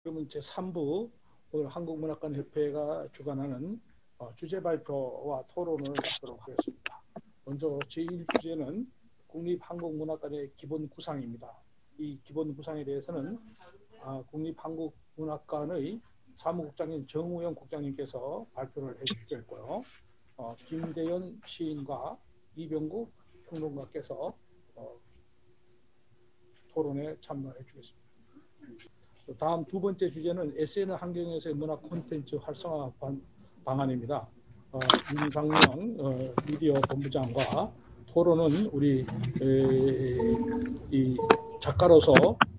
그러면 제3부 오늘 한국문학관협회가 주관하는 주제 발표와 토론을 갖도록 하겠습니다. 먼저 제1주제는 국립한국문학관의 기본 구상입니다. 이 기본 구상에 대해서는 국립한국문학관의 사무국장인 정우영 국장님께서 발표를 해주시겠고요. 김대현 시인과 이병국 평론가께서 토론에 참여해 주겠습니다. 다음 두 번째 주제는 SN 환경에서의 문학 콘텐츠 활성화 방안입니다. 윤상명 미디어 본부장과 토론은 우리 이 작가로서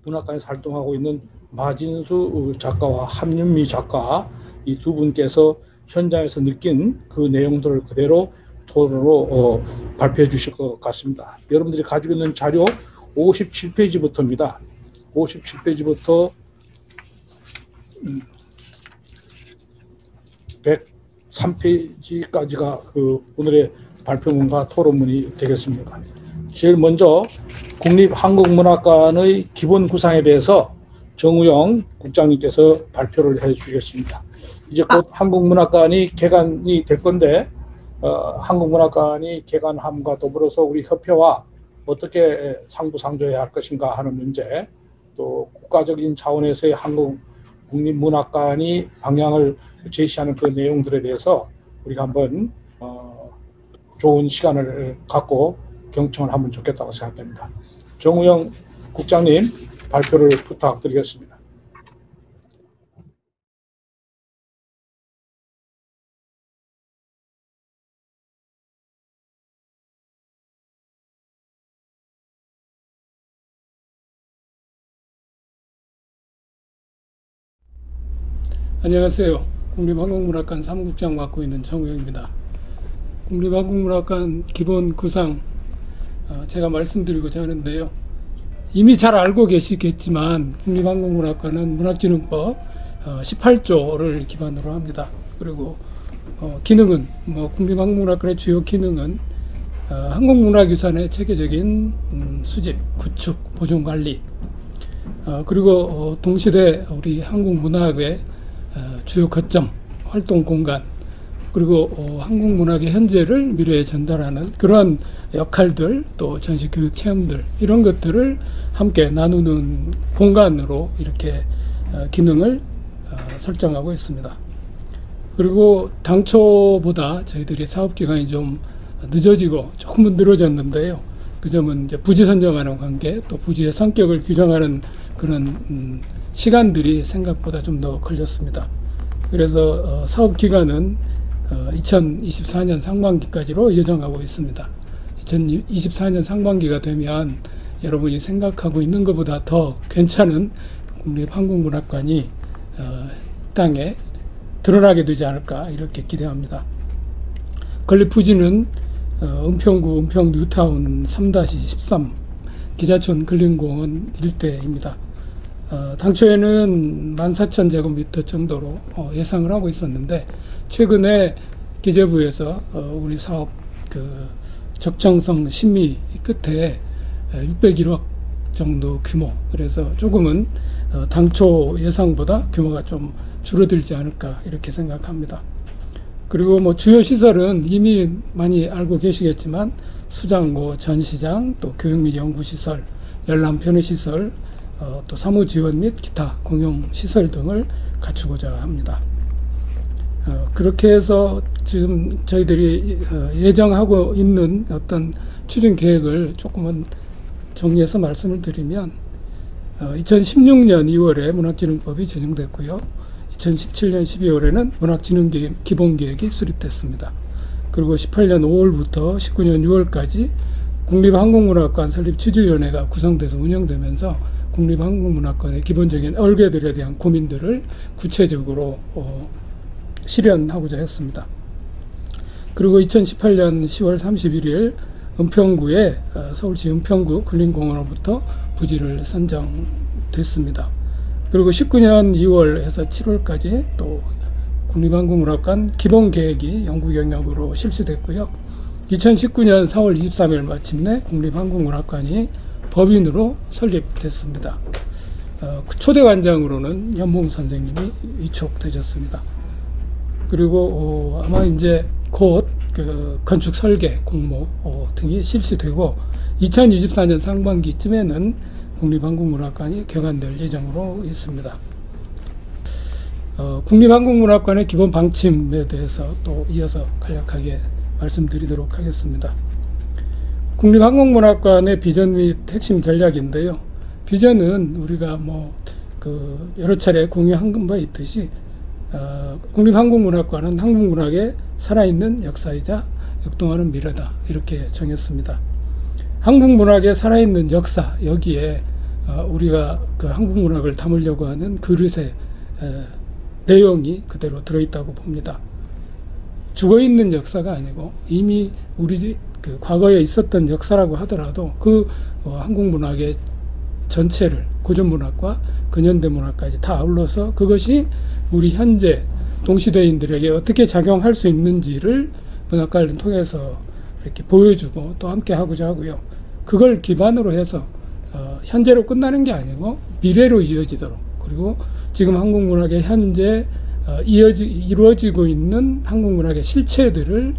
문학관에서 활동하고 있는 마진수 작가와 함윤미 작가 이 두 분께서 현장에서 느낀 그 내용들을 그대로 토론으로 발표해 주실 것 같습니다. 여러분들이 가지고 있는 자료 57페이지부터입니다. 57페이지부터 103페이지까지가 그 오늘의 발표문과 토론문이 되겠습니다. 제일 먼저 국립한국문학관의 기본 구상에 대해서 정우영 국장님께서 발표를 해 주시겠습니다. 이제 곧 한국문학관이 개관이 될 건데 한국문학관이 개관함과 더불어서 우리 협회와 어떻게 상부상조해야 할 것인가 하는 문제, 또 국가적인 차원에서의 한국 국립문학관이 방향을 제시하는 그 내용들에 대해서 우리가 한번 좋은 시간을 갖고 경청을 하면 좋겠다고 생각됩니다. 정우영 국장님 발표를 부탁드리겠습니다. 안녕하세요. 국립한국문학관 사무국장 맡고 있는 정우영입니다. 국립한국문학관 기본 구상 제가 말씀드리고자 하는데요. 이미 잘 알고 계시겠지만 국립한국문학관은 문학진흥법 18조를 기반으로 합니다. 그리고 기능은 국립한국문학관의 주요 기능은 한국문화유산의 체계적인 수집, 구축, 보존관리, 그리고 동시대 우리 한국문학의 주요 거점, 활동 공간, 그리고 한국 문학의 현재를 미래에 전달하는 그러한 역할들, 또 전시 교육 체험들, 이런 것들을 함께 나누는 공간으로 이렇게 기능을 설정하고 있습니다. 그리고 당초보다 저희들이 사업기간이 좀 늦어지고 조금은 늘어졌는데요. 그 점은 이제 부지 선정하는 관계, 또 부지의 성격을 규정하는 그런 시간들이 생각보다 좀 더 걸렸습니다. 그래서 사업 기간은 2024년 상반기까지로 예정하고 있습니다. 2024년 상반기가 되면 여러분이 생각하고 있는 것보다 더 괜찮은 국립한국문학관이 땅에 드러나게 되지 않을까 이렇게 기대합니다. 건립 부지는 은평구 은평 뉴타운 3-13 기자촌 근린공원 일대입니다. 당초에는 14,000제곱미터 정도로 예상을 하고 있었는데 최근에 기재부에서 우리 사업 적정성 심의 끝에 601억 정도 규모, 그래서 조금은 당초 예상보다 규모가 좀 줄어들지 않을까 이렇게 생각합니다. 그리고 주요 시설은 이미 많이 알고 계시겠지만 수장고, 전시장, 또 교육 및 연구시설, 열람 편의시설, 또 사무지원 및 기타 공용시설 등을 갖추고자 합니다. 그렇게 해서 지금 저희들이 예정하고 있는 어떤 추진 계획을 조금은 정리해서 말씀을 드리면 2016년 2월에 문학진흥법이 제정됐고요. 2017년 12월에는 문학진흥계획 기본계획이 수립됐습니다. 그리고 18년 5월부터 19년 6월까지 국립한국문학관 설립 취지위원회가 구성돼서 운영되면서 국립한국문학관의 기본적인 얼개들에 대한 고민들을 구체적으로 실현하고자 했습니다. 그리고 2018년 10월 31일 은평구에 서울시 은평구 근린공원으로부터 부지를 선정됐습니다. 그리고 19년 2월에서 7월까지 또 국립한국문학관 기본계획이 연구 영역으로 실시됐고요. 2019년 4월 23일 마침내 국립한국문학관이 법인으로 설립됐습니다. 초대 관장으로는 연봉 선생님이 위촉되셨습니다. 그리고 아마 이제 곧 그 건축 설계 공모 등이 실시되고 2024년 상반기쯤에는 국립한국문학관이 개관될 예정으로 있습니다. 국립한국문학관의 기본 방침에 대해서 또 이어서 간략하게 말씀드리도록 하겠습니다. 국립한국문학관의 비전 및 핵심 전략인데요. 비전은 우리가 여러 차례 공유한 바 있듯이 국립한국문학관은 한국문학의 살아있는 역사이자 역동하는 미래다, 이렇게 정했습니다. 한국문학의 살아있는 역사, 여기에 우리가 그 한국문학을 담으려고 하는 그릇의 내용이 그대로 들어있다고 봅니다. 죽어있는 역사가 아니고 이미 우리 그 과거에 있었던 역사라고 하더라도 그 한국문학의 전체를 고전문학과 근현대문학까지 다 아울러서 그것이 우리 현재 동시대인들에게 어떻게 작용할 수 있는지를 문학관을 통해서 이렇게 보여주고 또 함께 하고자 하고요. 그걸 기반으로 해서 현재로 끝나는 게 아니고 미래로 이어지도록, 그리고 지금 한국문학의 현재 이루어지고 있는 한국문학의 실체들을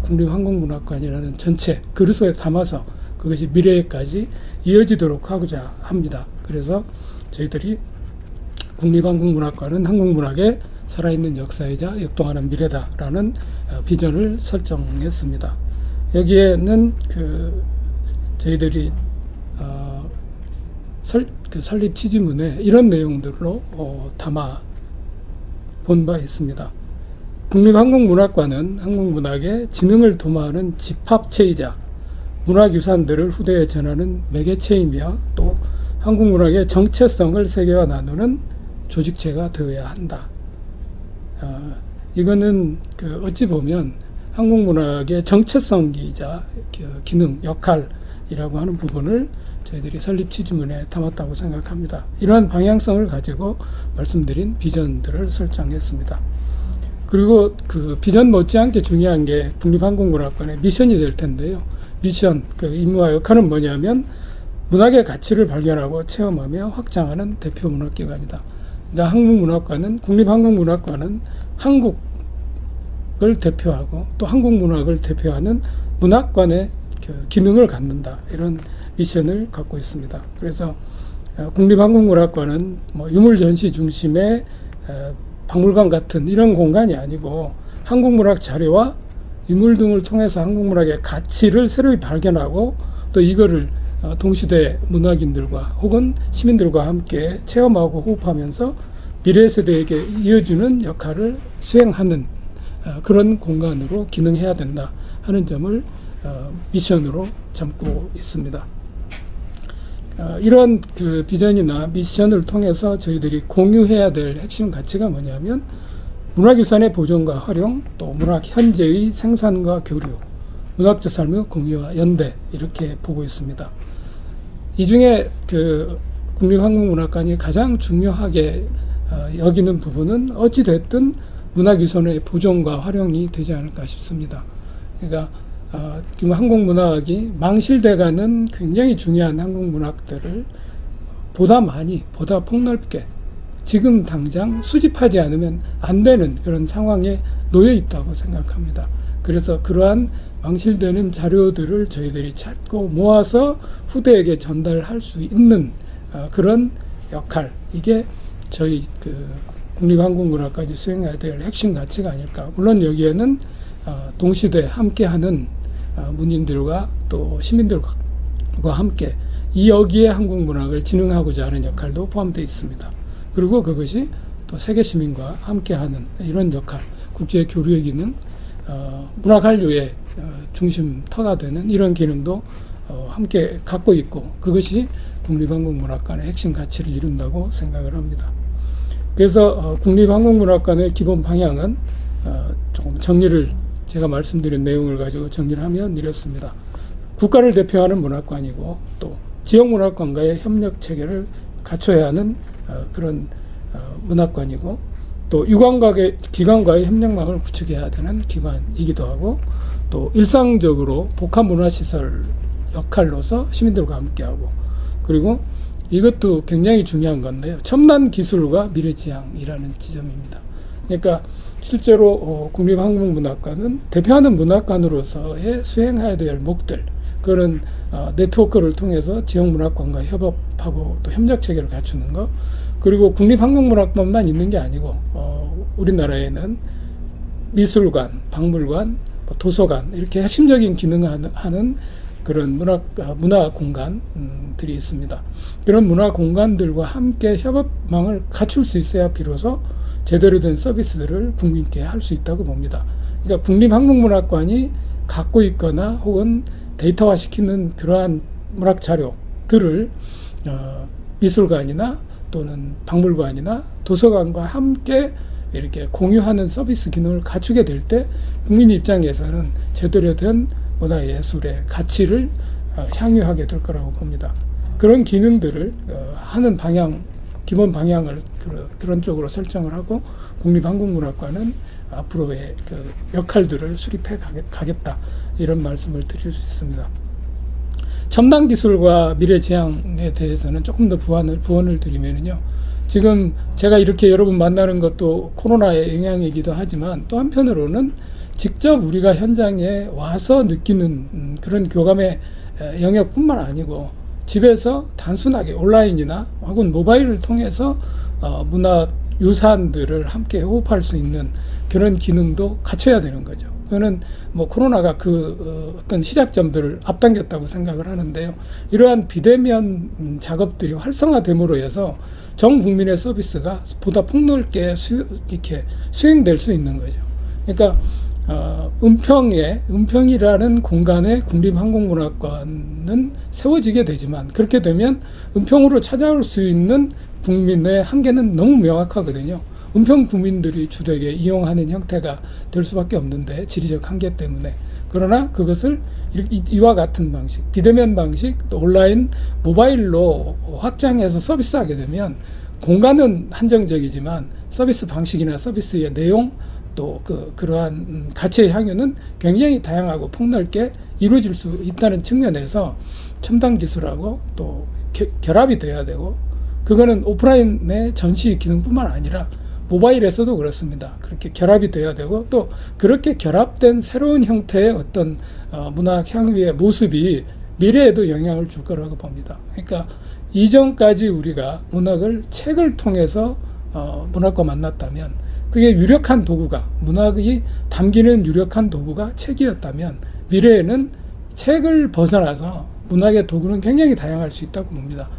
국립한국문학관이라는 전체 그릇에 담아서 그것이 미래에까지 이어지도록 하고자 합니다. 그래서 저희들이 국립한국문학관은 한국문학의 살아있는 역사이자 역동하는 미래다라는 비전을 설정했습니다. 여기에는 저희들이 설립 취지문에 이런 내용들로 담아 본 바 있습니다. 국립한국문학관은 한국문학의 진흥을 도모하는 집합체이자 문학유산들을 후대에 전하는 매개체이며 또 한국문학의 정체성을 세계와 나누는 조직체가 되어야 한다. 이거는 어찌 보면 한국문학의 정체성이자 기능, 역할이라고 하는 부분을 저희들이 설립 취지문에 담았다고 생각합니다. 이러한 방향성을 가지고 말씀드린 비전들을 설정했습니다. 그리고 그 비전 못지않게 중요한 게 국립한국문학관의 미션이 될 텐데요. 미션, 그 임무와 역할은 뭐냐면 문학의 가치를 발견하고 체험하며 확장하는 대표 문학기관이다. 그러니까 한국문학관은, 국립한국문학관은 한국을 대표하고 또 한국문학을 대표하는 문학관의 기능을 갖는다, 이런 미션을 갖고 있습니다. 그래서 국립한국문학관은 유물전시 중심의 박물관 같은 이런 공간이 아니고 한국문학 자료와 유물 등을 통해서 한국문학의 가치를 새로이 발견하고 또 이거를 동시대 문학인들과 혹은 시민들과 함께 체험하고 호흡하면서 미래 세대에게 이어주는 역할을 수행하는 그런 공간으로 기능해야 된다 하는 점을 미션으로 삼고 있습니다. 이런 그 비전이나 미션을 통해서 저희들이 공유해야 될 핵심 가치가 뭐냐면 문학유산의 보존과 활용, 또 문학 현재의 생산과 교류, 문학적 삶의 공유와 연대, 이렇게 보고 있습니다. 이 중에 그 국립한국문학관이 가장 중요하게 여기는 부분은 어찌됐든 문학유산의 보존과 활용이 되지 않을까 싶습니다. 그러니까 지금 한국문학이 망실돼가는 굉장히 중요한 한국문학들을 보다 많이, 보다 폭넓게 지금 당장 수집하지 않으면 안 되는 그런 상황에 놓여 있다고 생각합니다. 그래서 그러한 망실되는 자료들을 저희들이 찾고 모아서 후대에게 전달할 수 있는 그런 역할, 이게 저희 국립한국문학관이 수행해야 될 핵심 가치가 아닐까. 물론 여기에는 동시대 함께하는 문인들과 또 시민들과 함께 여기에 한국문학을 진흥하고자 하는 역할도 포함되어 있습니다. 그리고 그것이 또 세계 시민과 함께하는 이런 역할, 국제 교류의 기능, 문학 한류의 중심터가 되는 이런 기능도 함께 갖고 있고, 그것이 국립한국문학관의 핵심 가치를 이룬다고 생각을 합니다. 그래서 국립한국문학관의 기본 방향은 조금 정리를, 제가 말씀드린 내용을 가지고 정리를 하면 이렇습니다. 국가를 대표하는 문학관이고 또 지역문학관과의 협력 체계를 갖춰야 하는 그런 문학관이고, 또 유관과의 기관과의 협력망을 구축해야 되는 기관이기도 하고, 또 일상적으로 복합문화시설 역할로서 시민들과 함께하고, 그리고 이것도 굉장히 중요한 건데요. 첨단 기술과 미래지향이라는 지점입니다. 그러니까 실제로 국립한국문학관은 대표하는 문학관으로서의 수행해야 될 목들, 그런 네트워크를 통해서 지역문학관과 협업하고 또 협력체계를 갖추는 것, 그리고 국립한국문학관만 있는 게 아니고 우리나라에는 미술관, 박물관, 도서관 이렇게 핵심적인 기능을 하는 그런 문화 공간들이 있습니다. 그런 문화 공간들과 함께 협업망을 갖출 수 있어야 비로소 제대로 된 서비스들을 국민께 할 수 있다고 봅니다. 그러니까 국립한국문학관이 갖고 있거나 혹은 데이터화시키는 그러한 문학 자료들을 미술관이나 또는 박물관이나 도서관과 함께 이렇게 공유하는 서비스 기능을 갖추게 될 때 국민 입장에서는 제대로 된 문화예술의 가치를 향유하게 될 거라고 봅니다. 그런 기능들을 하는 방향, 기본 방향을 그런 쪽으로 설정을 하고 국립한국문학관은 앞으로의 그 역할들을 수립해 가겠다, 이런 말씀을 드릴 수 있습니다. 첨단 기술과 미래지향에 대해서는 조금 더 부언을 드리면요. 지금 제가 이렇게 여러분 만나는 것도 코로나의 영향이기도 하지만 또 한편으로는 직접 우리가 현장에 와서 느끼는 그런 교감의 영역뿐만 아니고 집에서 단순하게 온라인이나 혹은 모바일을 통해서 문화 유산들을 함께 호흡할 수 있는 그런 기능도 갖춰야 되는 거죠. 그거는 뭐 코로나가 어떤 시작점들을 앞당겼다고 생각을 하는데요. 이러한 비대면 작업들이 활성화됨으로 해서 전 국민의 서비스가 보다 폭넓게 이렇게 수행될 수 있는 거죠. 그러니까 은평이라는 공간에 국립한국문학관은 세워지게 되지만, 그렇게 되면 은평으로 찾아올 수 있는 국민의 한계는 너무 명확하거든요. 은평 구민들이 주되게 이용하는 형태가 될 수밖에 없는데, 지리적 한계 때문에. 그러나 그것을 이와 같은 방식, 비대면 방식, 또 온라인, 모바일로 확장해서 서비스하게 되면 공간은 한정적이지만 서비스 방식이나 서비스의 내용, 또 그러한 가치의 향유는 굉장히 다양하고 폭넓게 이루어질 수 있다는 측면에서 첨단 기술하고 또 결합이 돼야 되고, 그거는 오프라인의 전시 기능뿐만 아니라 모바일에서도 그렇습니다. 그렇게 결합이 돼야 되고, 또 그렇게 결합된 새로운 형태의 어떤 문학 향유의 모습이 미래에도 영향을 줄 거라고 봅니다. 그러니까 이전까지 우리가 문학을 책을 통해서 문학과 만났다면, 그게 유력한 도구가, 문학이 담기는 유력한 도구가 책이었다면, 미래에는 책을 벗어나서 문학의 도구는 굉장히 다양할 수 있다고 봅니다.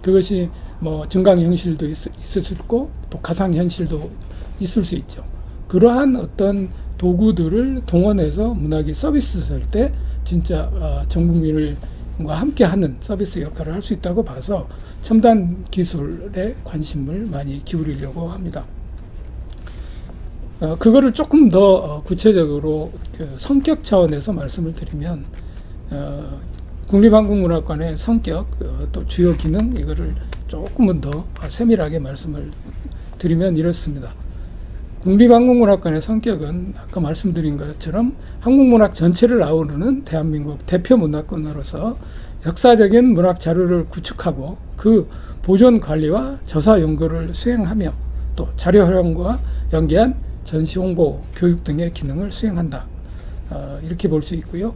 그것이 뭐 증강현실도 있을 수 있고 또 가상현실도 있을 수 있죠. 그러한 어떤 도구들을 동원해서 문학이 서비스할 때 진짜 전 국민과 함께하는 서비스 역할을 할 수 있다고 봐서 첨단 기술에 관심을 많이 기울이려고 합니다. 그거를 조금 더 구체적으로 성격 차원에서 말씀을 드리면, 국립한국문학관의 성격, 또 주요 기능, 이거를 조금은 더 세밀하게 말씀을 드리면 이렇습니다. 국립한국문학관의 성격은 아까 말씀드린 것처럼 한국문학 전체를 아우르는 대한민국 대표 문학관으로서 역사적인 문학 자료를 구축하고 그 보존 관리와 저사 연구를 수행하며 또 자료 활용과 연계한 전시 홍보, 교육 등의 기능을 수행한다. 이렇게 볼 수 있고요.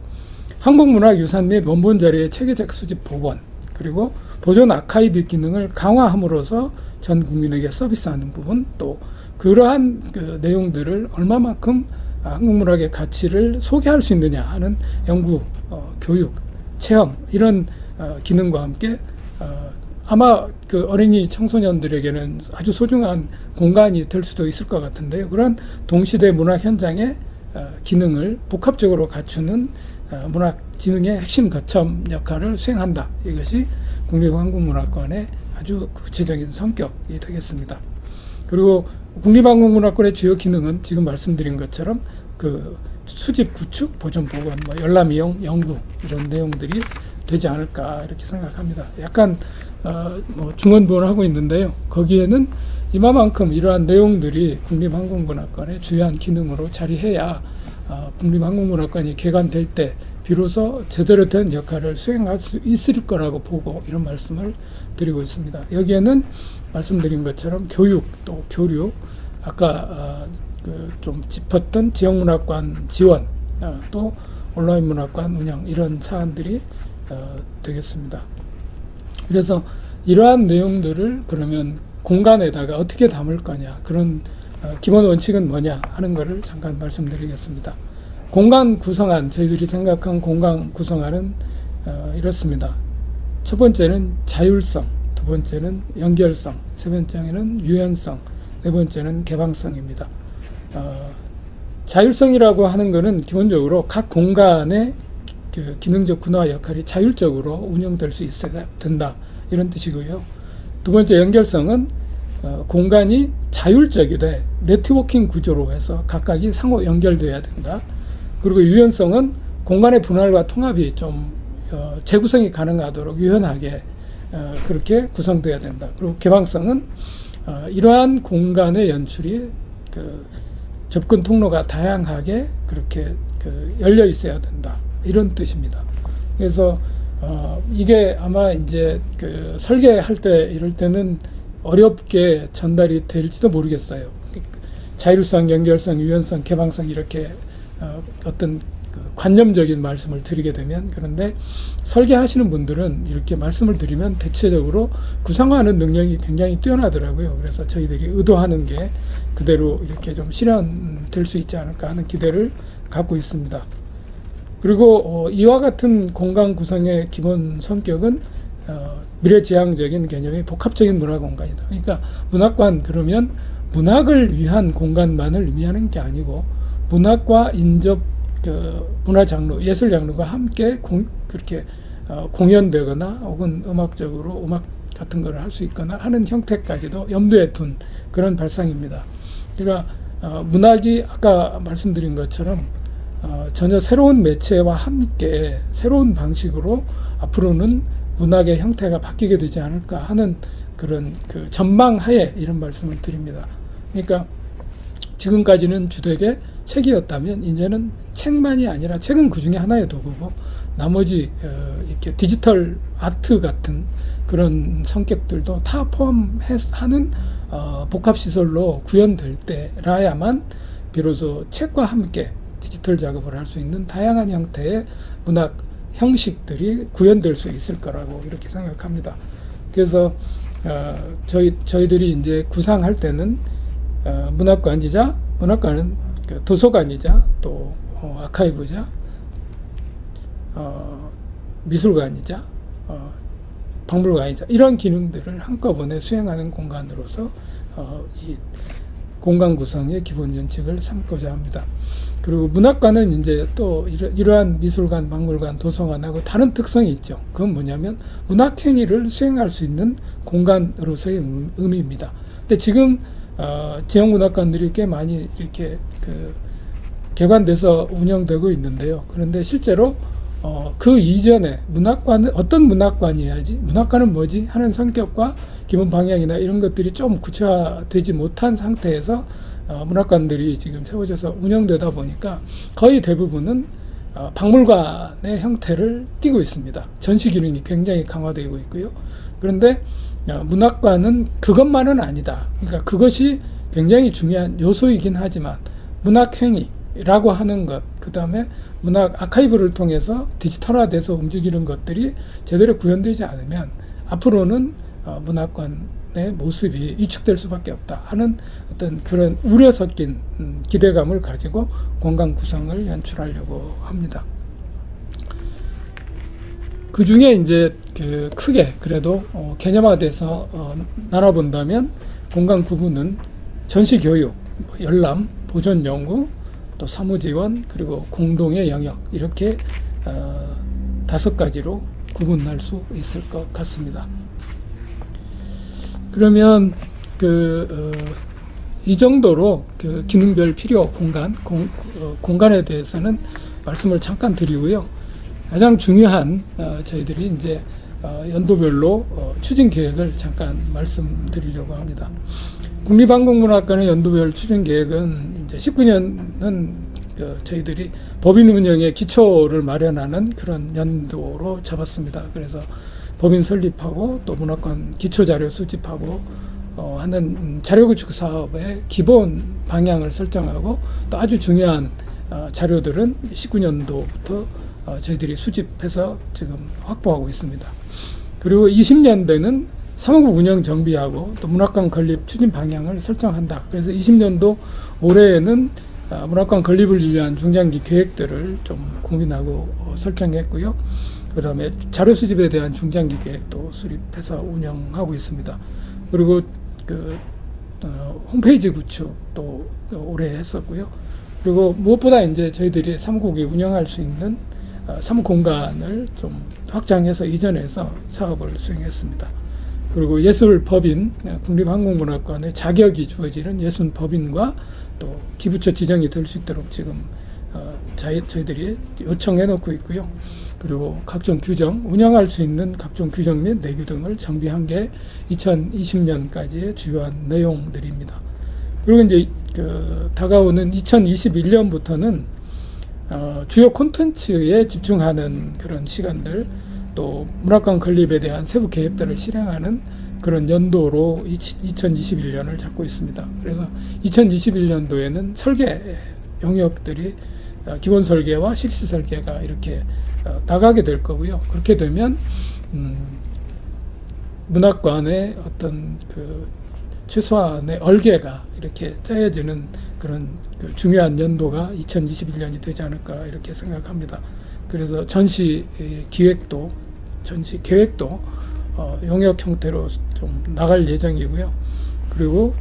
한국문학유산 및 원본 자료의 체계적 수집 복원, 그리고 보존 아카이브 기능을 강화함으로써 전 국민에게 서비스하는 부분, 또 그러한 내용들을 얼마만큼 한국문학의 가치를 소개할 수 있느냐 하는 연구, 교육, 체험, 이런 기능과 함께 아마 어린이 청소년들에게는 아주 소중한 공간이 될 수도 있을 것 같은데요. 그런 동시대 문학 현장의 기능을 복합적으로 갖추는 문학진흥의 핵심 거점 역할을 수행한다. 이것이 국립한국문학관의 아주 구체적인 성격이 되겠습니다. 그리고 국립한국문학관의 주요 기능은 지금 말씀드린 것처럼 수집, 구축, 보존, 보관, 열람, 이용, 연구, 이런 내용들이 되지 않을까 이렇게 생각합니다. 약간 중언부언을 하고 있는데요. 거기에는 이만큼 이러한 내용들이 국립한국문학관의 주요한 기능으로 자리해야 국립한국문학관이 개관될 때 비로소 제대로 된 역할을 수행할 수 있을 거라고 보고 이런 말씀을 드리고 있습니다. 여기에는 말씀드린 것처럼 교육 또 교류, 아까 좀 짚었던 지역문학관 지원, 또 온라인 문학관 운영, 이런 사안들이 되겠습니다. 그래서 이러한 내용들을 그러면 공간에다가 어떻게 담을 거냐, 그런 기본 원칙은 뭐냐 하는 것을 잠깐 말씀드리겠습니다. 공간 구성안, 저희들이 생각한 공간 구성안은 이렇습니다. 첫 번째는 자율성, 두 번째는 연결성, 세 번째는 유연성, 네 번째는 개방성입니다. 자율성이라고 하는 것은 기본적으로 각 공간의 그 기능적 군화 역할이 자율적으로 운영될 수 있어야 된다, 이런 뜻이고요. 두 번째 연결성은 공간이 자율적이되 네트워킹 구조로 해서 각각이 상호 연결되어야 된다. 그리고 유연성은 공간의 분할과 통합이 좀 재구성이 가능하도록 유연하게 그렇게 구성되어야 된다. 그리고 개방성은 이러한 공간의 연출이 접근 통로가 다양하게 그렇게 열려 있어야 된다, 이런 뜻입니다. 그래서 이게 아마 이제 설계할 때 이럴 때는 어렵게 전달이 될지도 모르겠어요. 자율성, 연결성, 유연성, 개방성, 이렇게 어떤 관념적인 말씀을 드리게 되면, 그런데 설계하시는 분들은 이렇게 말씀을 드리면 대체적으로 구상하는 능력이 굉장히 뛰어나더라고요. 그래서 저희들이 의도하는 게 그대로 이렇게 좀 실현될 수 있지 않을까 하는 기대를 갖고 있습니다. 그리고 이와 같은 공간 구성의 기본 성격은 미래지향적인 개념이 복합적인 문화공간이다. 그러니까 문학관 그러면 문학을 위한 공간만을 의미하는 게 아니고 문학과 인접 문화 장르, 예술 장르가 함께 그렇게 공연되거나 혹은 음악적으로 음악 같은 걸 할 수 있거나 하는 형태까지도 염두에 둔 그런 발상입니다. 그러니까 문학이 아까 말씀드린 것처럼 전혀 새로운 매체와 함께 새로운 방식으로 앞으로는 문학의 형태가 바뀌게 되지 않을까 하는 그런 전망하에 이런 말씀을 드립니다. 그러니까 지금까지는 주되게 책이었다면 이제는 책만이 아니라 책은 그 중에 하나의 도구고 나머지 이렇게 디지털 아트 같은 그런 성격들도 다 포함하는 복합시설로 구현될 때라야만 비로소 책과 함께 디지털 작업을 할 수 있는 다양한 형태의 문학 형식들이 구현될 수 있을 거라고 이렇게 생각합니다. 그래서 저희들이 이제 구상할 때는 문학관이자, 문학관은 도서관이자 또 아카이브자, 미술관이자 박물관이자 이런 기능들을 한꺼번에 수행하는 공간으로서 이 공간 구성의 기본 원칙을 삼고자 합니다. 그리고 문학관은 이제 또 이러한 미술관, 박물관, 도서관하고 다른 특성이 있죠. 그건 뭐냐면 문학행위를 수행할 수 있는 공간으로서의 의미입니다. 근데 지금 지역문학관들이 꽤 많이 이렇게 개관돼서 운영되고 있는데요. 그런데 실제로 그 이전에 문학관은 어떤 문학관이어야지, 문학관은 뭐지 하는 성격과 기본 방향이나 이런 것들이 좀 구체화되지 못한 상태에서 문학관들이 지금 세워져서 운영되다 보니까 거의 대부분은 박물관의 형태를 띠고 있습니다. 전시 기능이 굉장히 강화되고 있고요. 그런데 문학관은 그것만은 아니다. 그러니까 그것이 굉장히 중요한 요소이긴 하지만 문학행위라고 하는 것, 그 다음에 문학 아카이브를 통해서 디지털화돼서 움직이는 것들이 제대로 구현되지 않으면 앞으로는 문학관의 모습이 위축될 수밖에 없다 하는 어떤 그런 우려 섞인 기대감을 가지고 공간 구성을 연출하려고 합니다. 그 중에 이제 크게 그래도 개념화돼서 나눠본다면 공간 구분은 전시교육, 열람, 보존 연구, 또 사무지원, 그리고 공동의 영역, 이렇게 5가지로 구분할 수 있을 것 같습니다. 그러면 이 정도로 기능별 필요 공간에 대해서는 말씀을 잠깐 드리고요. 가장 중요한 저희들이 이제 연도별로 추진 계획을 잠깐 말씀드리려고 합니다. 국립한국문학관의 연도별 추진 계획은 이제 19년은 저희들이 법인 운영의 기초를 마련하는 그런 연도로 잡았습니다. 그래서 법인 설립하고 또 문화권 기초 자료 수집하고 하는 자료 구축 사업의 기본 방향을 설정하고 또 아주 중요한 자료들은 19년도부터 저희들이 수집해서 지금 확보하고 있습니다. 그리고 20년대는 사무국 운영 정비하고 또 문학관 건립 추진 방향을 설정한다. 그래서 20년도 올해에는 문학관 건립을 위한 중장기 계획들을 좀 고민하고 설정했고요. 그 다음에 자료 수집에 대한 중장기 계획도 수립해서 운영하고 있습니다. 그리고 홈페이지 구축도 올해 했었고요. 그리고 무엇보다 이제 저희들이 사무국이 운영할 수 있는 사무 공간을 좀 확장해서 이전해서 사업을 수행했습니다. 그리고 예술법인, 국립한국문학관의 자격이 주어지는 예술법인과 또 기부처 지정이 될 수 있도록 지금 저희들이 요청해 놓고 있고요. 그리고 각종 규정, 운영할 수 있는 각종 규정 및 내규 등을 정비한 게 2020년까지의 주요한 내용들입니다. 그리고 이제 다가오는 2021년부터는 주요 콘텐츠에 집중하는 그런 시간들, 또 문학관 건립에 대한 세부 계획들을 실행하는 그런 연도로 2021년을 잡고 있습니다. 그래서 2021년도에는 설계 영역들이 기본 설계와 실시 설계가 이렇게 나가게 될 거고요. 그렇게 되면 문학관의 어떤 최소한의 얼개가 이렇게 짜여지는 그런 중요한 연도가 2021년이 되지 않을까 이렇게 생각합니다. 그래서 전시 계획도 용역 형태로 좀 나갈 예정이고요. 그리고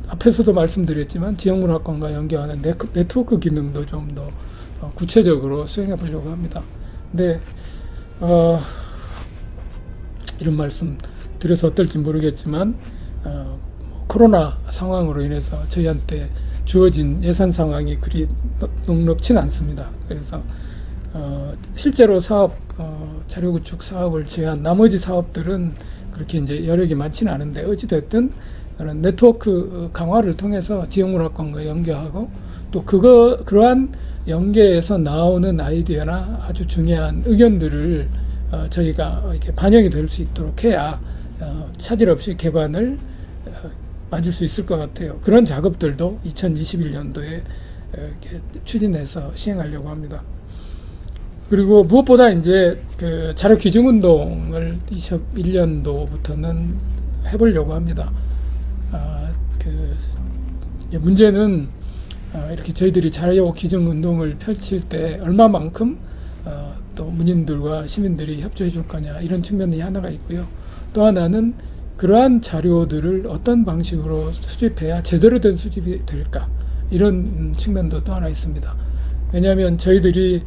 앞에서도 말씀드렸지만 지역문학관과 연계하는 네트워크 기능도 좀 더 구체적으로 수행해 보려고 합니다. 근데 이런 말씀 드려서 어떨지 모르겠지만 코로나 상황으로 인해서 저희한테 주어진 예산 상황이 그리 넉넉치는 않습니다. 그래서 실제로 사업 자료 구축 사업을 제외한 나머지 사업들은 그렇게 이제 여력이 많지는 않은데 어찌됐든 그런 네트워크 강화를 통해서 지역문화권과 연계하고 또 그러한 연계에서 나오는 아이디어나 아주 중요한 의견들을 저희가 이렇게 반영이 될 수 있도록 해야 차질 없이 개관을 맞을 수 있을 것 같아요. 그런 작업들도 2021년도에 이렇게 추진해서 시행하려고 합니다. 그리고 무엇보다 이제 그 자료 기증 운동을 21년도부터는 해보려고 합니다. 문제는 이렇게 저희들이 자료 기증 운동을 펼칠 때 얼마만큼 또 문인들과 시민들이 협조해 줄 거냐 이런 측면이 하나가 있고요. 또 하나는 그러한 자료들을 어떤 방식으로 수집해야 제대로 된 수집이 될까 이런 측면도 또 하나 있습니다. 왜냐하면 저희들이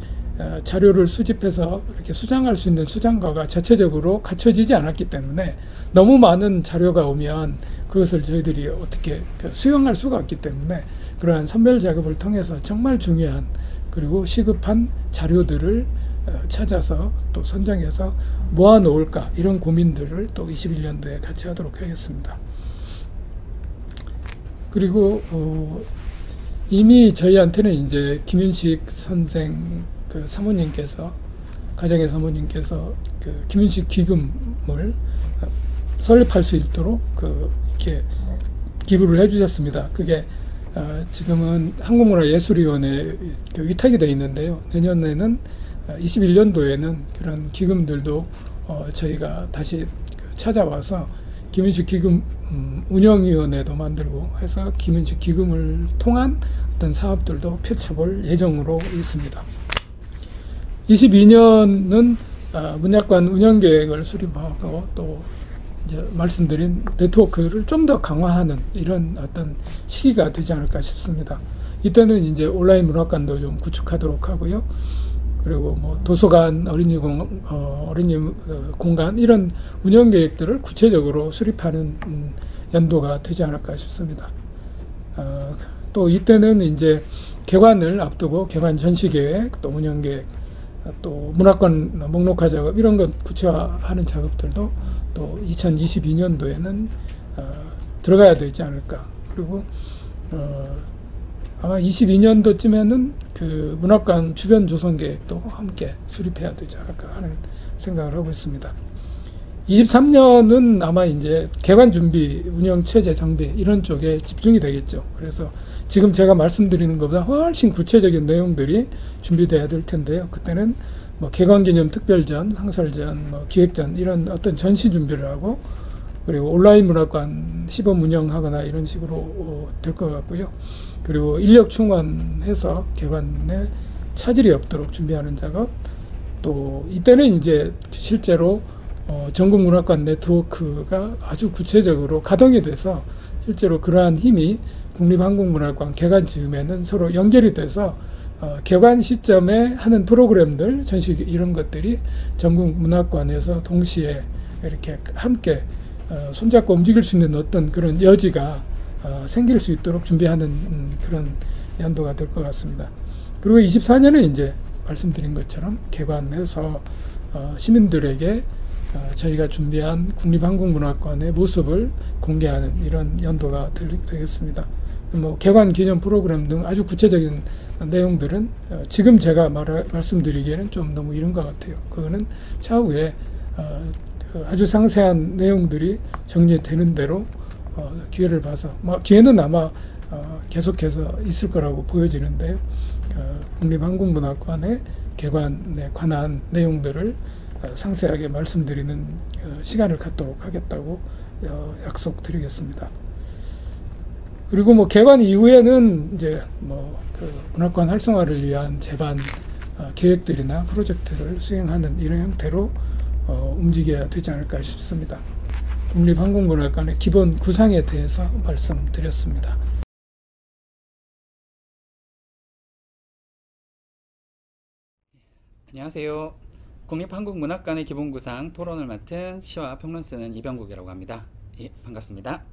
자료를 수집해서 이렇게 수장할 수 있는 수장가가 자체적으로 갖춰지지 않았기 때문에 너무 많은 자료가 오면 그것을 저희들이 어떻게 수용할 수가 없기 때문에 그러한 선별 작업을 통해서 정말 중요한 그리고 시급한 자료들을 찾아서 또 선정해서 모아놓을까 이런 고민들을 또 21년도에 같이 하도록 하겠습니다. 그리고 이미 저희한테는 이제 김윤식 선생 사모님께서 가정의 사모님께서 김윤식 기금을 설립할 수 있도록 이렇게 기부를 해주셨습니다. 그게 지금은 한국문화예술위원회에 위탁이 되어 있는데요. 내년에는 21년도에는 그런 기금들도 저희가 다시 찾아와서 김윤식 기금 운영위원회도 만들고 해서 김윤식 기금을 통한 어떤 사업들도 펼쳐볼 예정으로 있습니다. 22년은 문학관 운영계획을 수립하고 또 이제 말씀드린 네트워크를 좀 더 강화하는 이런 어떤 시기가 되지 않을까 싶습니다. 이때는 이제 온라인 문학관도 좀 구축하도록 하고요. 그리고 뭐 도서관, 어린이 공간 이런 운영 계획들을 구체적으로 수립하는 연도가 되지 않을까 싶습니다. 또 이때는 이제 개관을 앞두고 개관 전시 계획, 또 운영 계획, 또 문학관 목록화 작업 이런 것 구체화하는 작업들도 또 2022년도에는 들어가야 되지 않을까. 그리고 아마 22년도쯤에는 그 문학관 주변 조성 계획도 함께 수립해야 되지 않을까 하는 생각을 하고 있습니다. 23년은 아마 이제 개관 준비, 운영 체제 장비 이런 쪽에 집중이 되겠죠. 그래서 지금 제가 말씀드리는 것보다 훨씬 구체적인 내용들이 준비돼야 될 텐데요. 그때는 뭐 개관기념 특별전, 상설전, 뭐 기획전 이런 어떤 전시 준비를 하고, 그리고 온라인 문학관 시범 운영하거나 이런 식으로 될 것 같고요. 그리고 인력 충원해서 개관에 차질이 없도록 준비하는 작업, 또 이때는 이제 실제로 전국 문학관 네트워크가 아주 구체적으로 가동이 돼서 실제로 그러한 힘이 국립한국문학관 개관 즈음에는 서로 연결이 돼서 개관 시점에 하는 프로그램들, 전시 이런 것들이 전국 문학관에서 동시에 이렇게 함께 손잡고 움직일 수 있는 어떤 그런 여지가 생길 수 있도록 준비하는 그런 연도가 될 것 같습니다. 그리고 24년은 이제 말씀드린 것처럼 개관해서 시민들에게 저희가 준비한 국립한국문학관의 모습을 공개하는 이런 연도가 되겠습니다. 뭐 개관 기념 프로그램 등 아주 구체적인 내용들은 지금 제가 말씀드리기에는 좀 너무 이른 것 같아요. 그거는 차후에 아주 상세한 내용들이 정리되는 대로 기회를 봐서, 기회는 아마 계속해서 있을 거라고 보여지는데요. 국립한국문학관의 개관에 관한 내용들을 상세하게 말씀드리는 시간을 갖도록 하겠다고 약속드리겠습니다. 그리고 뭐 개관 이후에는 이제 그 문학관 활성화를 위한 제반 계획들이나 프로젝트를 수행하는 이런 형태로 움직여야 되지 않을까 싶습니다. 국립한국문학관의 기본 구상에 대해서 말씀드렸습니다. 안녕하세요. 국립한국문학관의 기본 구상 토론을 맡은 시와 평론 쓰는 이병국이라고 합니다. 예, 반갑습니다.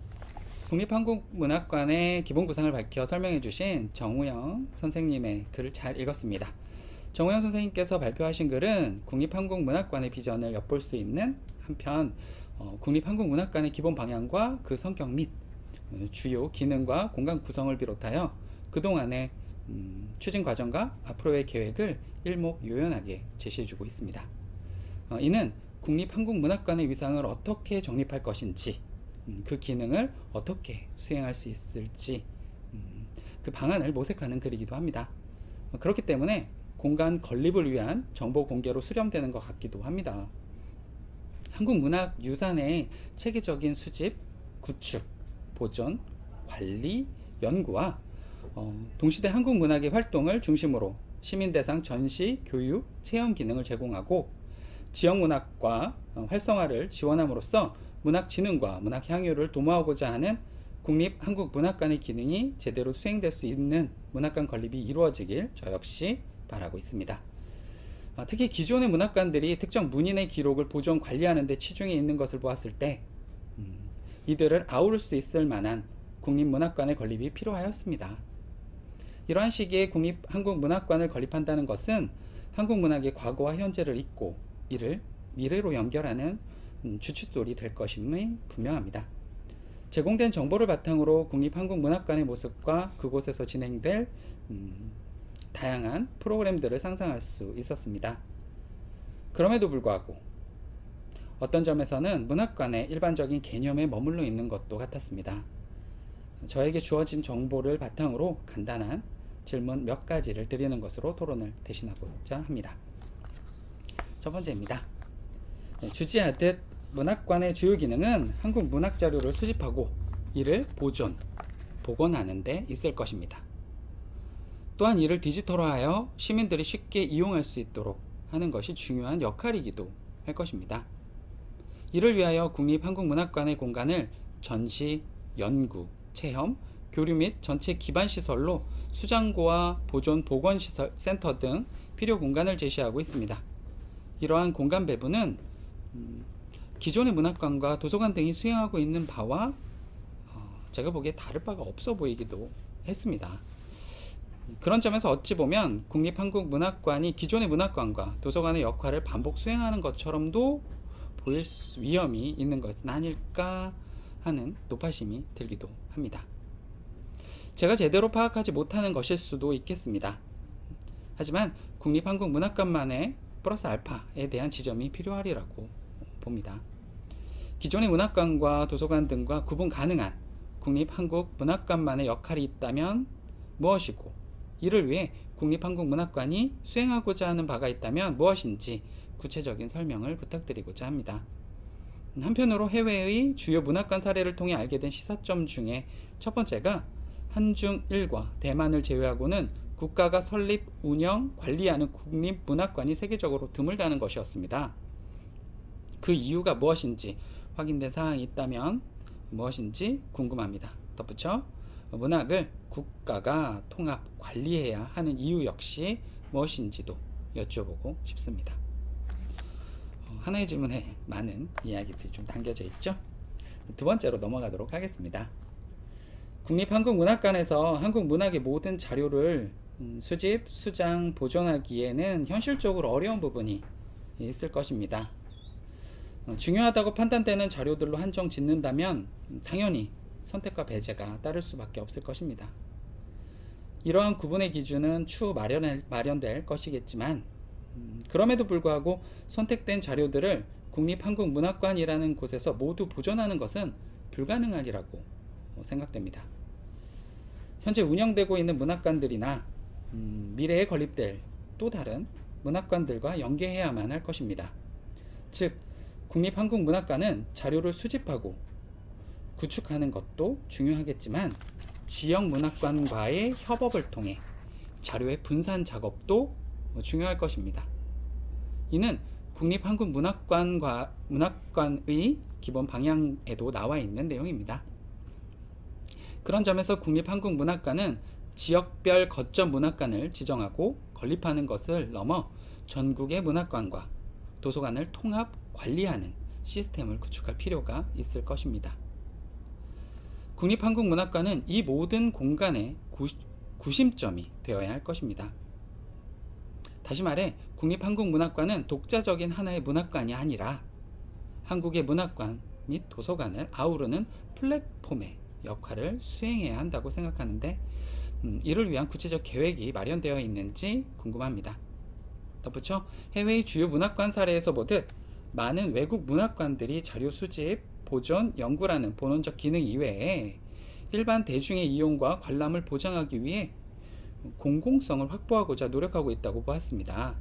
국립한국문학관의 기본 구상을 밝혀 설명해 주신 정우영 선생님의 글을 잘 읽었습니다. 정우영 선생님께서 발표하신 글은 국립한국문학관의 비전을 엿볼 수 있는 한편 국립한국문학관의 기본 방향과 그 성격 및 주요 기능과 공간 구성을 비롯하여 그동안의 추진 과정과 앞으로의 계획을 일목요연하게 제시해주고 있습니다. 이는 국립한국문학관의 위상을 어떻게 정립할 것인지, 그 기능을 어떻게 수행할 수 있을지 그 방안을 모색하는 글이기도 합니다. 그렇기 때문에 공간 건립을 위한 정보 공개로 수렴되는 것 같기도 합니다. 한국문학유산의 체계적인 수집, 구축, 보존, 관리, 연구와 동시대 한국문학의 활동을 중심으로 시민대상 전시, 교육, 체험 기능을 제공하고 지역문학과 활성화를 지원함으로써 문학진흥과 문학향유를 도모하고자 하는 국립한국문학관의 기능이 제대로 수행될 수 있는 문학관 건립이 이루어지길 저 역시 바라고 있습니다. 특히 기존의 문학관들이 특정 문인의 기록을 보존 관리하는 데 치중해 있는 것을 보았을 때 이들을 아우를 수 있을 만한 국립문학관의 건립이 필요하였습니다. 이러한 시기에 국립한국문학관을 건립한다는 것은 한국문학의 과거와 현재를 잇고 이를 미래로 연결하는 주춧돌이 될 것임이 분명합니다. 제공된 정보를 바탕으로 국립한국문학관의 모습과 그곳에서 진행될 다양한 프로그램들을 상상할 수 있었습니다. 그럼에도 불구하고 어떤 점에서는 문학관의 일반적인 개념에 머물러 있는 것도 같았습니다. 저에게 주어진 정보를 바탕으로 간단한 질문 몇 가지를 드리는 것으로 토론을 대신하고자 합니다. 첫 번째입니다. 주지하듯 문학관의 주요 기능은 한국 문학 자료를 수집하고 이를 보존, 복원하는 데 있을 것입니다. 또한 이를 디지털화하여 시민들이 쉽게 이용할 수 있도록 하는 것이 중요한 역할이기도 할 것입니다. 이를 위하여 국립한국문학관의 공간을 전시, 연구, 체험, 교류 및 전체 기반시설로 수장고와 보존 보건시설 센터 등 필요 공간을 제시하고 있습니다. 이러한 공간 배분은 기존의 문학관과 도서관 등이 수행하고 있는 바와 제가 보기에 다를 바가 없어 보이기도 했습니다. 그런 점에서 어찌 보면 국립한국문학관이 기존의 문학관과 도서관의 역할을 반복 수행하는 것처럼도 보일 위험이 있는 것은 아닐까 하는 노파심이 들기도 합니다. 제가 제대로 파악하지 못하는 것일 수도 있겠습니다. 하지만 국립한국문학관만의 플러스 알파에 대한 지점이 필요하리라고 봅니다. 기존의 문학관과 도서관 등과 구분 가능한 국립한국문학관만의 역할이 있다면 무엇이고, 이를 위해 국립한국문학관이 수행하고자 하는 바가 있다면 무엇인지 구체적인 설명을 부탁드리고자 합니다. 한편으로 해외의 주요 문학관 사례를 통해 알게 된 시사점 중에 첫 번째가 한중일과 대만을 제외하고는 국가가 설립, 운영, 관리하는 국립문학관이 세계적으로 드물다는 것이었습니다. 그 이유가 무엇인지 확인된 사항이 있다면 무엇인지 궁금합니다. 덧붙여 문학을 국가가 통합, 관리해야 하는 이유 역시 무엇인지도 여쭤보고 싶습니다. 하나의 질문에 많은 이야기들이 좀 담겨져 있죠. 두 번째로 넘어가도록 하겠습니다. 국립한국문학관에서 한국 문학의 모든 자료를 수집, 수장, 보존하기에는 현실적으로 어려운 부분이 있을 것입니다. 중요하다고 판단되는 자료들로 한정 짓는다면 당연히 선택과 배제가 따를 수밖에 없을 것입니다. 이러한 구분의 기준은 추후 마련될 것이겠지만 그럼에도 불구하고 선택된 자료들을 국립한국문학관이라는 곳에서 모두 보존하는 것은 불가능하리라고 생각됩니다. 현재 운영되고 있는 문학관들이나 미래에 건립될 또 다른 문학관들과 연계해야만 할 것입니다. 즉, 국립한국문학관은 자료를 수집하고 구축하는 것도 중요하겠지만 지역 문학관과의 협업을 통해 자료의 분산 작업도 중요할 것입니다. 이는 국립한국문학관의 기본 방향에도 나와 있는 내용입니다. 그런 점에서 국립한국문학관은 지역별 거점 문학관을 지정하고 건립하는 것을 넘어 전국의 문학관과 도서관을 통합 관리하는 시스템을 구축할 필요가 있을 것입니다. 국립한국문학관은 이 모든 공간의 구심점이 되어야 할 것입니다. 다시 말해 국립한국문학관은 독자적인 하나의 문학관이 아니라 한국의 문학관 및 도서관을 아우르는 플랫폼의 역할을 수행해야 한다고 생각하는데 이를 위한 구체적 계획이 마련되어 있는지 궁금합니다. 덧붙여 해외의 주요 문학관 사례에서 보듯 많은 외국 문학관들이 자료 수집, 보존, 연구라는 본원적 기능 이외에 일반 대중의 이용과 관람을 보장하기 위해 공공성을 확보하고자 노력하고 있다고 보았습니다.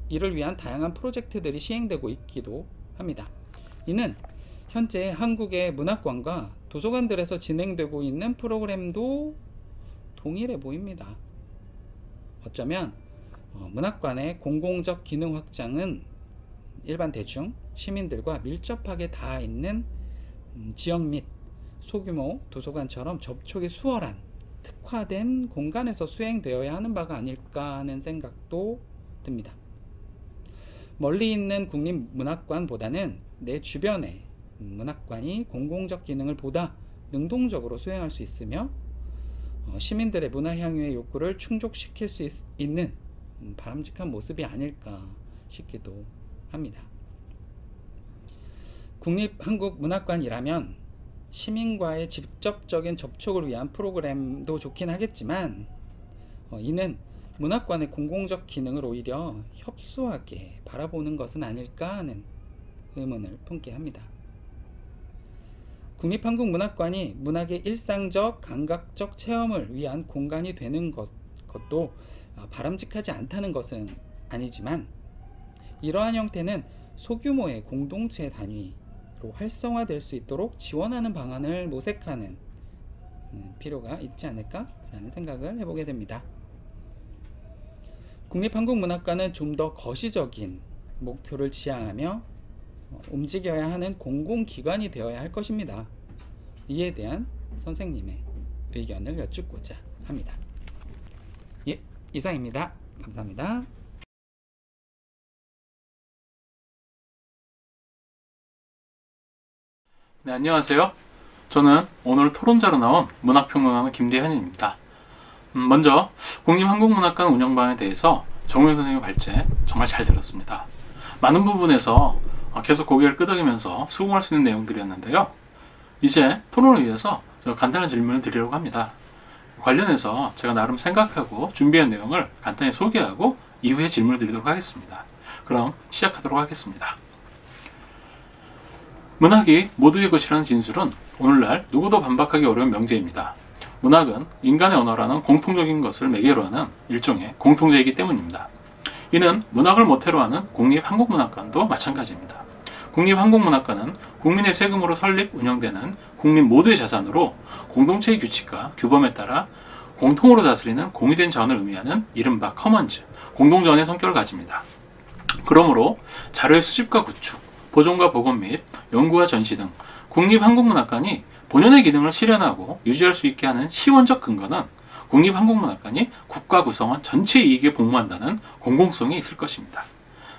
이를 위한 다양한 프로젝트들이 시행되고 있기도 합니다. 이는 현재 한국의 문학관과 도서관들에서 진행되고 있는 프로그램도 동일해 보입니다. 어쩌면 문학관의 공공적 기능 확장은 일반 대중, 시민들과 밀접하게 닿아 있는 지역 및 소규모 도서관처럼 접촉이 수월한 특화된 공간에서 수행되어야 하는 바가 아닐까 하는 생각도 듭니다. 멀리 있는 국립문학관보다는 내 주변의 문학관이 공공적 기능을 보다 능동적으로 수행할 수 있으며 시민들의 문화 향유의 욕구를 충족시킬 수 있는 바람직한 모습이 아닐까 싶기도 합니다. 국립한국문학관이라면 시민과의 직접적인 접촉을 위한 프로그램도 좋긴 하겠지만 이는 문학관의 공공적 기능을 오히려 협소하게 바라보는 것은 아닐까 하는 의문을 품게 합니다. 국립한국문학관이 문학의 일상적, 감각적 체험을 위한 공간이 되는 것도 바람직하지 않다는 것은 아니지만 이러한 형태는 소규모의 공동체 단위로 활성화될 수 있도록 지원하는 방안을 모색하는 필요가 있지 않을까 라는 생각을 해보게 됩니다. 국립한국문학관은 좀 더 거시적인 목표를 지향하며 움직여야 하는 공공기관이 되어야 할 것입니다. 이에 대한 선생님의 의견을 여쭙고자 합니다. 예, 이상입니다. 감사합니다. 네, 안녕하세요. 저는 오늘 토론자로 나온 문학평론가는 김대현입니다. 먼저 국립한국문학관 운영반에 대해서 정우영 선생님의 발제 정말 잘 들었습니다. 많은 부분에서 계속 고개를 끄덕이면서 수긍할 수 있는 내용들이었는데요. 이제 토론을 위해서 간단한 질문을 드리려고 합니다. 관련해서 제가 나름 생각하고 준비한 내용을 간단히 소개하고 이후에 질문을 드리도록 하겠습니다. 그럼 시작하도록 하겠습니다. 문학이 모두의 것이라는 진술은 오늘날 누구도 반박하기 어려운 명제입니다. 문학은 인간의 언어라는 공통적인 것을 매개로 하는 일종의 공통제이기 때문입니다. 이는 문학을 모태로 하는 국립한국문학관도 마찬가지입니다. 국립한국문학관은 국민의 세금으로 설립, 운영되는 국민 모두의 자산으로 공동체의 규칙과 규범에 따라 공통으로 다스리는 공유된 자원을 의미하는 이른바 커먼즈, 공동자원의 성격을 가집니다. 그러므로 자료의 수집과 구축, 보존과 복원 및 연구와 전시 등 국립한국문학관이 본연의 기능을 실현하고 유지할 수 있게 하는 시원적 근거는 국립한국문학관이 국가 구성원 전체 이익에 복무한다는 공공성이 있을 것입니다.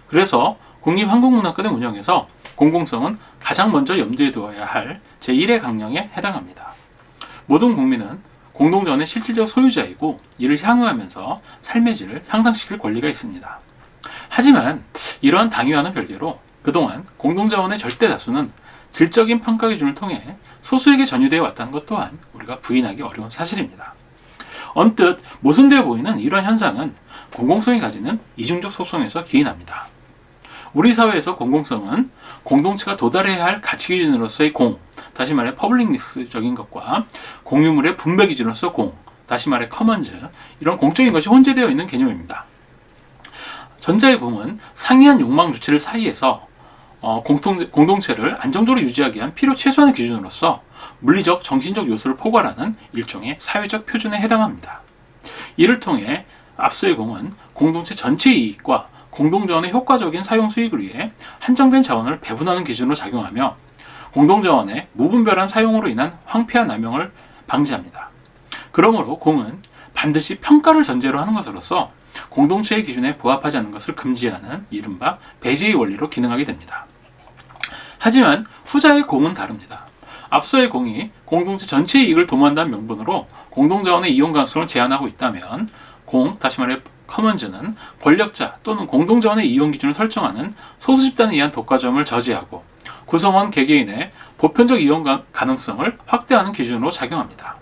그래서 국립한국문학관의 운영에서 공공성은 가장 먼저 염두에 두어야 할 제1의 강령에 해당합니다. 모든 국민은 공동자원의 실질적 소유자이고 이를 향유하면서 삶의 질을 향상시킬 권리가 있습니다. 하지만 이러한 당위와는 별개로 그동안 공동자원의 절대 다수는 질적인 평가 기준을 통해 소수에게 전유되어 왔다는 것 또한 우리가 부인하기 어려운 사실입니다. 언뜻 모순되어 보이는 이러한 현상은 공공성이 가지는 이중적 속성에서 기인합니다. 우리 사회에서 공공성은 공동체가 도달해야 할 가치 기준으로서의 공, 다시 말해 퍼블릭니스적인 것과 공유물의 분배 기준으로서 공, 다시 말해 커먼즈, 이런 공적인 것이 혼재되어 있는 개념입니다. 전자의 공은 상이한 욕망 주체를 사이에서 공동체를 안정적으로 유지하기 위한 필요 최소한의 기준으로서 물리적, 정신적 요소를 포괄하는 일종의 사회적 표준에 해당합니다. 이를 통해 앞서의 공은 공동체 전체의 이익과 공동자원의 효과적인 사용 수익을 위해 한정된 자원을 배분하는 기준으로 작용하며 공동자원의 무분별한 사용으로 인한 황폐한 남용을 방지합니다. 그러므로 공은 반드시 평가를 전제로 하는 것으로서 공동체의 기준에 부합하지 않는 것을 금지하는 이른바 배제의 원리로 기능하게 됩니다. 하지만 후자의 공은 다릅니다. 앞서의 공이 공동체 전체의 이익을 도모한다는 명분으로 공동자원의 이용 가능성을 제한하고 있다면 공, 다시 말해 커먼즈는 권력자 또는 공동자원의 이용 기준을 설정하는 소수 집단에 의한 독과점을 저지하고 구성원 개개인의 보편적 이용 가능성을 확대하는 기준으로 작용합니다.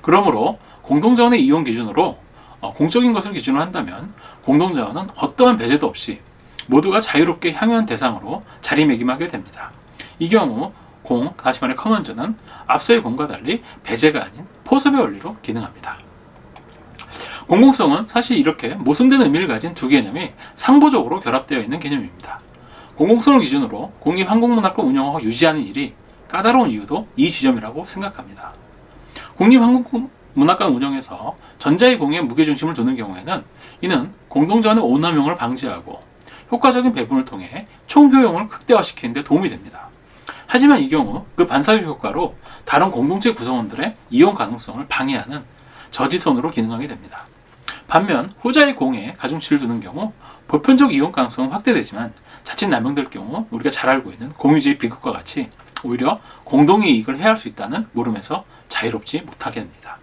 그러므로 공동자원의 이용 기준으로 공적인 것을 기준으로 한다면 공동자원은 어떠한 배제도 없이 모두가 자유롭게 향유한 대상으로 자리매김하게 됩니다. 이 경우 공, 다시 말해 커먼즈는 앞서의 공과 달리 배제가 아닌 포섭의 원리로 기능합니다. 공공성은 사실 이렇게 모순된 의미를 가진 두 개념이 상보적으로 결합되어 있는 개념입니다. 공공성을 기준으로 국립한국문학관 운영하고 유지하는 일이 까다로운 이유도 이 지점이라고 생각합니다. 국립한국문학관 운영에서 전자의 공에 무게중심을 두는 경우에는 이는 공동자원의 오남용을 방지하고 효과적인 배분을 통해 총효용을 극대화시키는 데 도움이 됩니다. 하지만 이 경우 그 반사적 효과로 다른 공동체 구성원들의 이용 가능성을 방해하는 저지선으로 기능하게 됩니다. 반면 후자의 공에 가중치를 두는 경우 보편적 이용 가능성은 확대되지만 자칫 남용될 경우 우리가 잘 알고 있는 공유제의 비극과 같이 오히려 공동의 이익을 해할 수 있다는 물음에서 자유롭지 못하게 됩니다.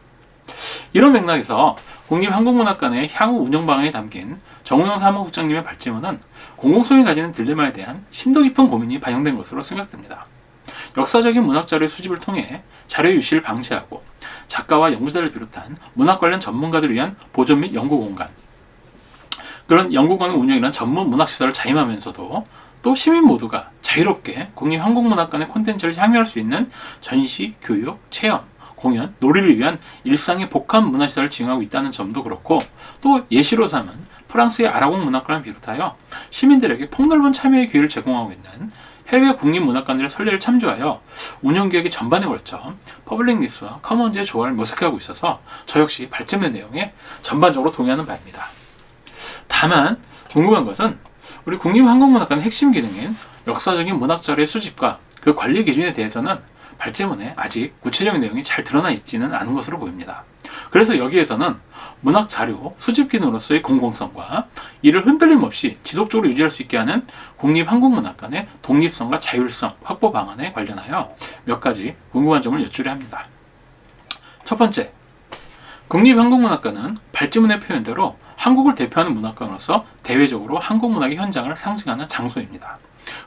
이런 맥락에서 국립한국문학관의 향후 운영 방안에 담긴 정우영 사무국장님의 발제문은 공공성이 가지는 딜레마에 대한 심도 깊은 고민이 반영된 것으로 생각됩니다. 역사적인 문학자료의 수집을 통해 자료 유실을 방지하고 작가와 연구자를 비롯한 문학 관련 전문가들을 위한 보존 및 연구 공간, 그런 연구관의 운영이란 전문 문학시설을 자임하면서도 또 시민 모두가 자유롭게 국립한국문학관의 콘텐츠를 향유할 수 있는 전시, 교육, 체험, 공연, 놀이를 위한 일상의 복합 문화시설을 지향하고 있다는 점도 그렇고 또 예시로 삼은 프랑스의 아라공 문학관을 비롯하여 시민들에게 폭넓은 참여의 기회를 제공하고 있는 해외 국립문학관들의 선례를 참조하여 운영계획의 전반에 걸쳐 퍼블릭니스와 커먼즈의 조화를 모색하고 있어서 저 역시 발제문 내용에 전반적으로 동의하는 바입니다. 다만 궁금한 것은 우리 국립한국문학관의 핵심 기능인 역사적인 문학자료의 수집과 그 관리 기준에 대해서는 발제문에 아직 구체적인 내용이 잘 드러나 있지는 않은 것으로 보입니다. 그래서 여기에서는 문학 자료 수집 기능으로서의 공공성과 이를 흔들림 없이 지속적으로 유지할 수 있게 하는 국립한국문학관의 독립성과 자율성 확보 방안에 관련하여 몇 가지 궁금한 점을 여쭈려 합니다. 첫 번째, 국립한국문학관은 발제문의 표현대로 한국을 대표하는 문학관으로서 대외적으로 한국 문학의 현장을 상징하는 장소입니다.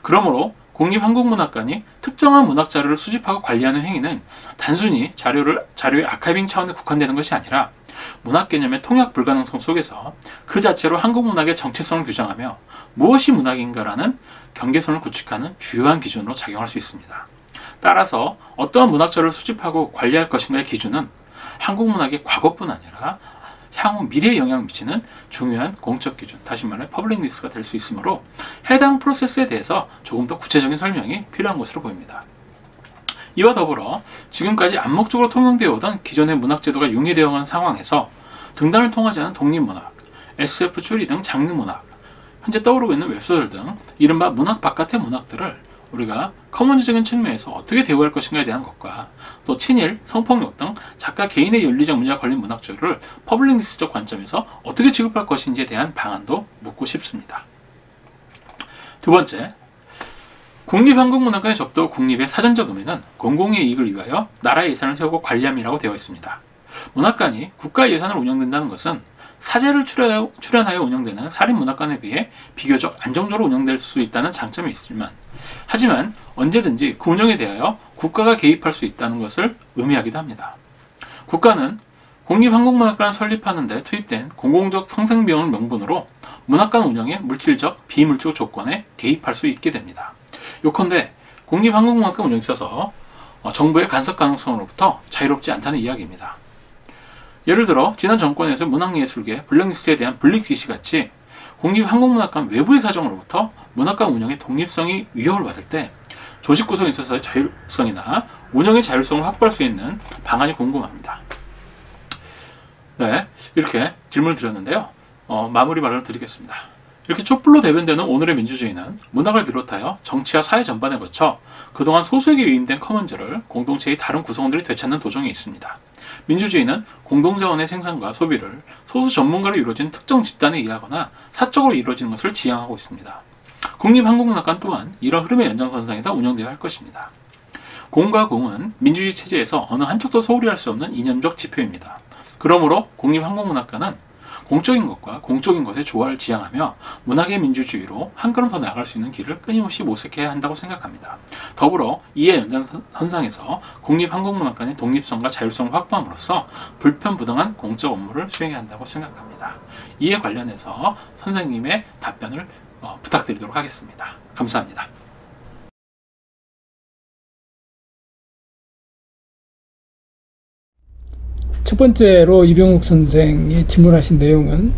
그러므로 국립한국문학관이 특정한 문학 자료를 수집하고 관리하는 행위는 단순히 자료의 아카이빙 차원에 국한되는 것이 아니라 문학 개념의 통역 불가능성 속에서 그 자체로 한국 문학의 정체성을 규정하며 무엇이 문학인가라는 경계선을 구축하는 주요한 기준으로 작용할 수 있습니다. 따라서 어떠한 문학 자료를 수집하고 관리할 것인가의 기준은 한국 문학의 과거뿐 아니라 향후 미래에 영향을 미치는 중요한 공적 기준, 다시 말해 퍼블릭 리스트가 될 수 있으므로 해당 프로세스에 대해서 조금 더 구체적인 설명이 필요한 것으로 보입니다. 이와 더불어 지금까지 암묵적으로 통용되어 오던 기존의 문학 제도가 융해되어 간 상황에서 등단을 통하지 않은 독립문학, SF 추리 등 장르 문학, 현재 떠오르고 있는 웹소설 등 이른바 문학 바깥의 문학들을 우리가 커먼즈적인 측면에서 어떻게 대우할 것인가에 대한 것과 또 친일, 성폭력 등 작가 개인의 윤리적 문제가 걸린 문학자료를 퍼블릭리스트적 관점에서 어떻게 취급할 것인지에 대한 방안도 묻고 싶습니다. 두 번째, 국립한국문학관의 접도 국립의 사전적 의미는 공공의 이익을 위하여 나라의 예산을 세우고 관리함이라고 되어 있습니다. 문학관이 국가 예산을 운영된다는 것은 사재를 출연하여 운영되는 사립문학관에 비해 비교적 안정적으로 운영될 수 있다는 장점이 있지만 하지만 언제든지 그 운영에 대하여 국가가 개입할 수 있다는 것을 의미하기도 합니다. 국가는 국립한국문학관을 설립하는 데 투입된 공공적 상생비용을 명분으로 문학관 운영의 물질적, 비물질 조건에 개입할 수 있게 됩니다. 요컨대 국립한국문학관 운영에 있어서 정부의 간섭 가능성으로부터 자유롭지 않다는 이야기입니다. 예를 들어 지난 정권에서 문학예술계 블랙리스트에 대한 블랙 지시같이 국립한국문학관 외부의 사정으로부터 문학관 운영의 독립성이 위협을 받을 때 조직 구성에 있어서의 자율성이나 운영의 자율성을 확보할 수 있는 방안이 궁금합니다. 네, 이렇게 질문을 드렸는데요. 마무리 말을 드리겠습니다. 이렇게 촛불로 대변되는 오늘의 민주주의는 문학을 비롯하여 정치와 사회 전반에 거쳐 그동안 소수에게 위임된 커먼즈를 공동체의 다른 구성원들이 되찾는 도정에 있습니다. 민주주의는 공동자원의 생산과 소비를 소수 전문가로 이루어진 특정 집단에 의하거나 사적으로 이루어지는 것을 지향하고 있습니다. 국립한국문학관 또한 이런 흐름의 연장선상에서 운영되어야 할 것입니다. 공과 공은 민주주의 체제에서 어느 한쪽도 소홀히 할 수 없는 이념적 지표입니다. 그러므로 국립한국문학관은 공적인 것과 공적인 것의 조화를 지향하며 문학의 민주주의로 한 걸음 더 나아갈 수 있는 길을 끊임없이 모색해야 한다고 생각합니다. 더불어 이에 연장선상에서 국립한국문학관의 독립성과 자율성을 확보함으로써 불편부당한 공적 업무를 수행해야 한다고 생각합니다. 이에 관련해서 선생님의 답변을 부탁드리도록 하겠습니다. 감사합니다. 첫 번째로 이병욱 선생이 질문하신 내용은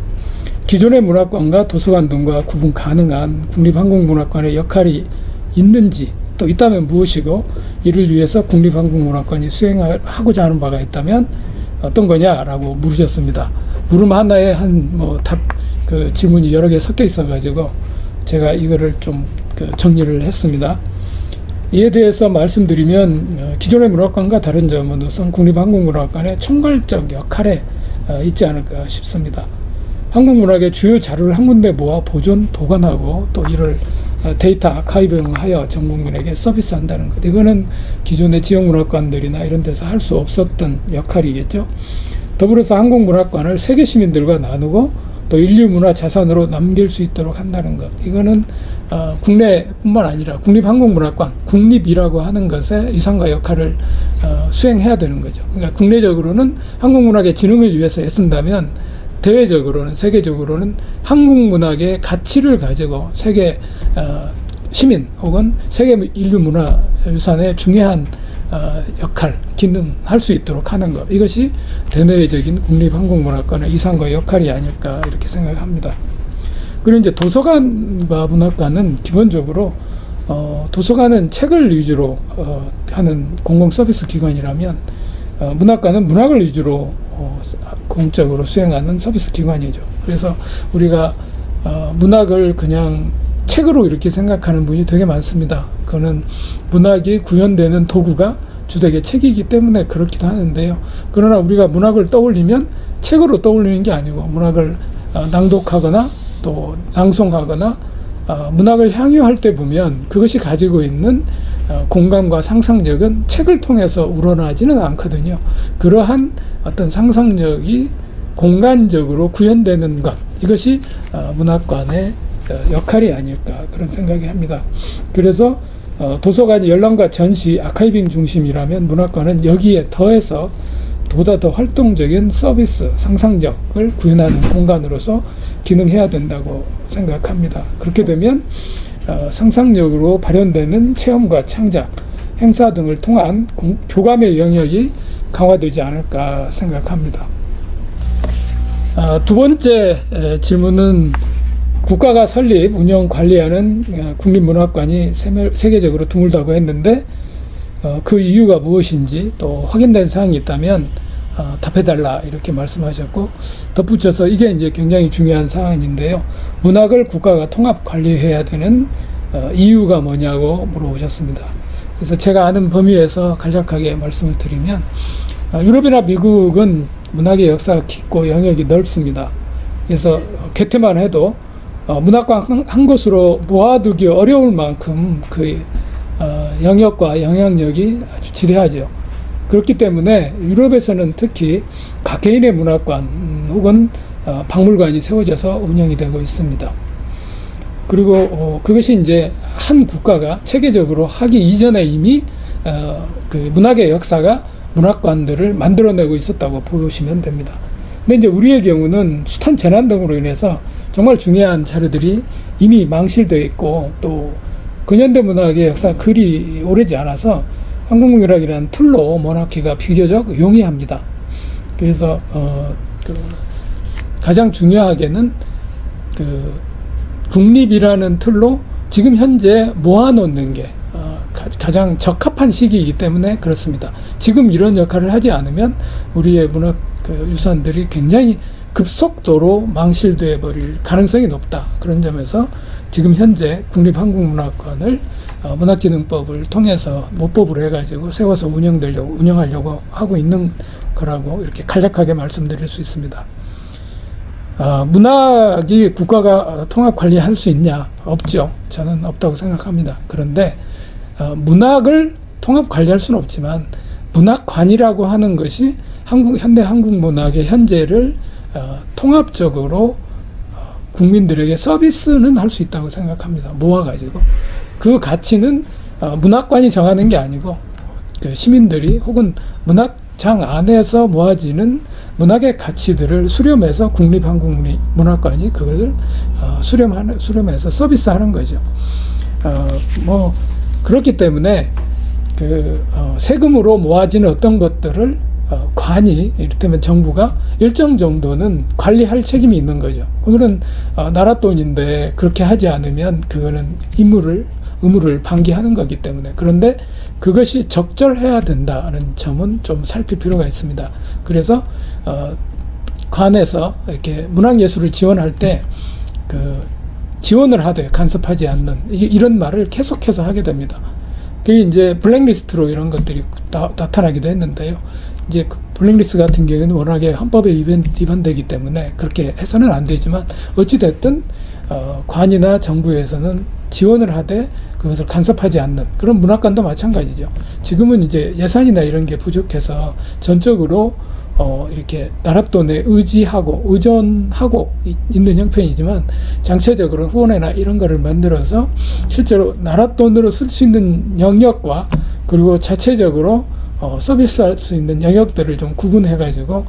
기존의 문학관과 도서관 등과 구분 가능한 국립한국문학관의 역할이 있는지 또 있다면 무엇이고 이를 위해서 국립한국문학관이 수행하고자 하는 바가 있다면 어떤 거냐라고 물으셨습니다. 물음 하나에 그 질문이 여러 개 섞여 있어 가지고 제가 이거를 좀 정리를 했습니다. 이에 대해서 말씀드리면 기존의 문학관과 다른 점은 우선 국립한국문학관의 총괄적 역할에 있지 않을까 싶습니다. 한국문학의 주요 자료를 한 군데 모아 보존, 보관하고 또 이를 데이터 아카이빙하여 전 국민에게 서비스한다는 것. 이거는 기존의 지역문학관들이나 이런 데서 할 수 없었던 역할이겠죠. 더불어서 한국문학관을 세계 시민들과 나누고 또 인류 문화 자산으로 남길 수 있도록 한다는 것. 이거는 국내뿐만 아니라 국립한국문학관, 국립이라고 하는 것의 이상과 역할을 수행해야 되는 거죠. 그러니까 국내적으로는 한국문학의 진흥을 위해서 애쓴다면 대외적으로는, 세계적으로는 한국문학의 가치를 가지고 세계 시민 혹은 세계 인류 문화 유산의 중요한 역할, 기능할 수 있도록 하는 것. 이것이 대내적인 국립한국문학관의 이상과 역할이 아닐까 이렇게 생각합니다. 그리고 이제 도서관과 문학관은 기본적으로 도서관은 책을 위주로 하는 공공 서비스 기관이라면 문학관은 문학을 위주로 공적으로 수행하는 서비스 기관이죠. 그래서 우리가 문학을 그냥 책으로 이렇게 생각하는 분이 되게 많습니다. 그거는 문학이 구현되는 도구가 주되게 책이기 때문에 그렇기도 하는데요. 그러나 우리가 문학을 떠올리면 책으로 떠올리는 게 아니고 문학을 낭독하거나 또 낭송하거나 문학을 향유할 때 보면 그것이 가지고 있는 공감과 상상력은 책을 통해서 우러나지는 않거든요. 그러한 어떤 상상력이 공간적으로 구현되는 것, 이것이 문학관의 역할이 아닐까 그런 생각이 합니다. 그래서 도서관이 열람과 전시, 아카이빙 중심이라면 문학관은 여기에 더해서 보다 더 활동적인 서비스, 상상력을 구현하는 공간으로서 기능해야 된다고 생각합니다. 그렇게 되면 상상력으로 발현되는 체험과 창작, 행사 등을 통한 교감의 영역이 강화되지 않을까 생각합니다. 두 번째 질문은 국가가 설립, 운영, 관리하는 국립문학관이 세계적으로 드물다고 했는데 그 이유가 무엇인지 또 확인된 사항이 있다면 답해달라 이렇게 말씀하셨고, 덧붙여서 이게 이제 굉장히 중요한 사안인데요. 문학을 국가가 통합 관리해야 되는 이유가 뭐냐고 물어보셨습니다. 그래서 제가 아는 범위에서 간략하게 말씀을 드리면, 유럽이나 미국은 문학의 역사가 깊고 영역이 넓습니다. 그래서 괴테만 해도 문학관 한 곳으로 모아두기 어려울 만큼 그 영역과 영향력이 아주 지대하죠. 그렇기 때문에 유럽에서는 특히 각 개인의 문학관 혹은 박물관이 세워져서 운영이 되고 있습니다. 그리고 그것이 이제 한 국가가 체계적으로 하기 이전에 이미 그 문학의 역사가 문학관들을 만들어내고 있었다고 보시면 됩니다. 근데 이제 우리의 경우는 숱한 재난 등으로 인해서 정말 중요한 자료들이 이미 망실되어 있고, 또 근현대 문학의 역사가 그리 오래지 않아서 한국문학이라는 틀로 모나키가 비교적 용이합니다. 그래서 가장 중요하게는 그 국립이라는 틀로 지금 현재 모아놓는 게 가장 적합한 시기이기 때문에 그렇습니다. 지금 이런 역할을 하지 않으면 우리의 문학 유산들이 굉장히 급속도로 망실되어 버릴 가능성이 높다. 그런 점에서 지금 현재 국립한국문학관을 문학진흥법을 통해서 모법을 해가지고 세워서 운영하려고 하고 있는 거라고 이렇게 간략하게 말씀드릴 수 있습니다. 문학이 국가가 통합 관리할 수 있냐? 없죠. 저는 없다고 생각합니다. 그런데 문학을 통합 관리할 수는 없지만 문학관이라고 하는 것이 현대 한국 문학의 현재를 통합적으로 국민들에게 서비스는 할 수 있다고 생각합니다. 모아가지고 그 가치는 문학관이 정하는 게 아니고 그 시민들이 혹은 문학장 안에서 모아지는 문학의 가치들을 수렴해서 국립한국문학관이 그것을 수렴해서 서비스하는 거죠. 뭐 그렇기 때문에 그 세금으로 모아지는 어떤 것들을 관이, 이를테면 정부가 일정 정도는 관리할 책임이 있는 거죠. 그거는 나라 돈인데 그렇게 하지 않으면 그거는 의무를 방기하는 거기 때문에. 그런데 그것이 적절해야 된다는 점은 좀 살필 필요가 있습니다. 그래서 관에서 이렇게 문학예술을 지원할 때 그 지원을 하되 간섭하지 않는 이런 말을 계속해서 하게 됩니다. 그게 이제 블랙리스트로 이런 것들이 나타나기도 했는데요. 이제 그 블랙리스트 같은 경우에는 워낙에 헌법에 위반되기 때문에 그렇게 해서는 안 되지만, 어찌됐든 관이나 정부에서는 지원을 하되 그것을 간섭하지 않는 그런 문학관도 마찬가지죠. 지금은 이제 예산이나 이런 게 부족해서 전적으로 이렇게 나라 돈에 의존하고 있는 형편이지만, 장체적으로 후원회나 이런 거를 만들어서 실제로 나라 돈으로 쓸 수 있는 영역과 그리고 자체적으로 서비스할 수 있는 영역들을 좀 구분해가지고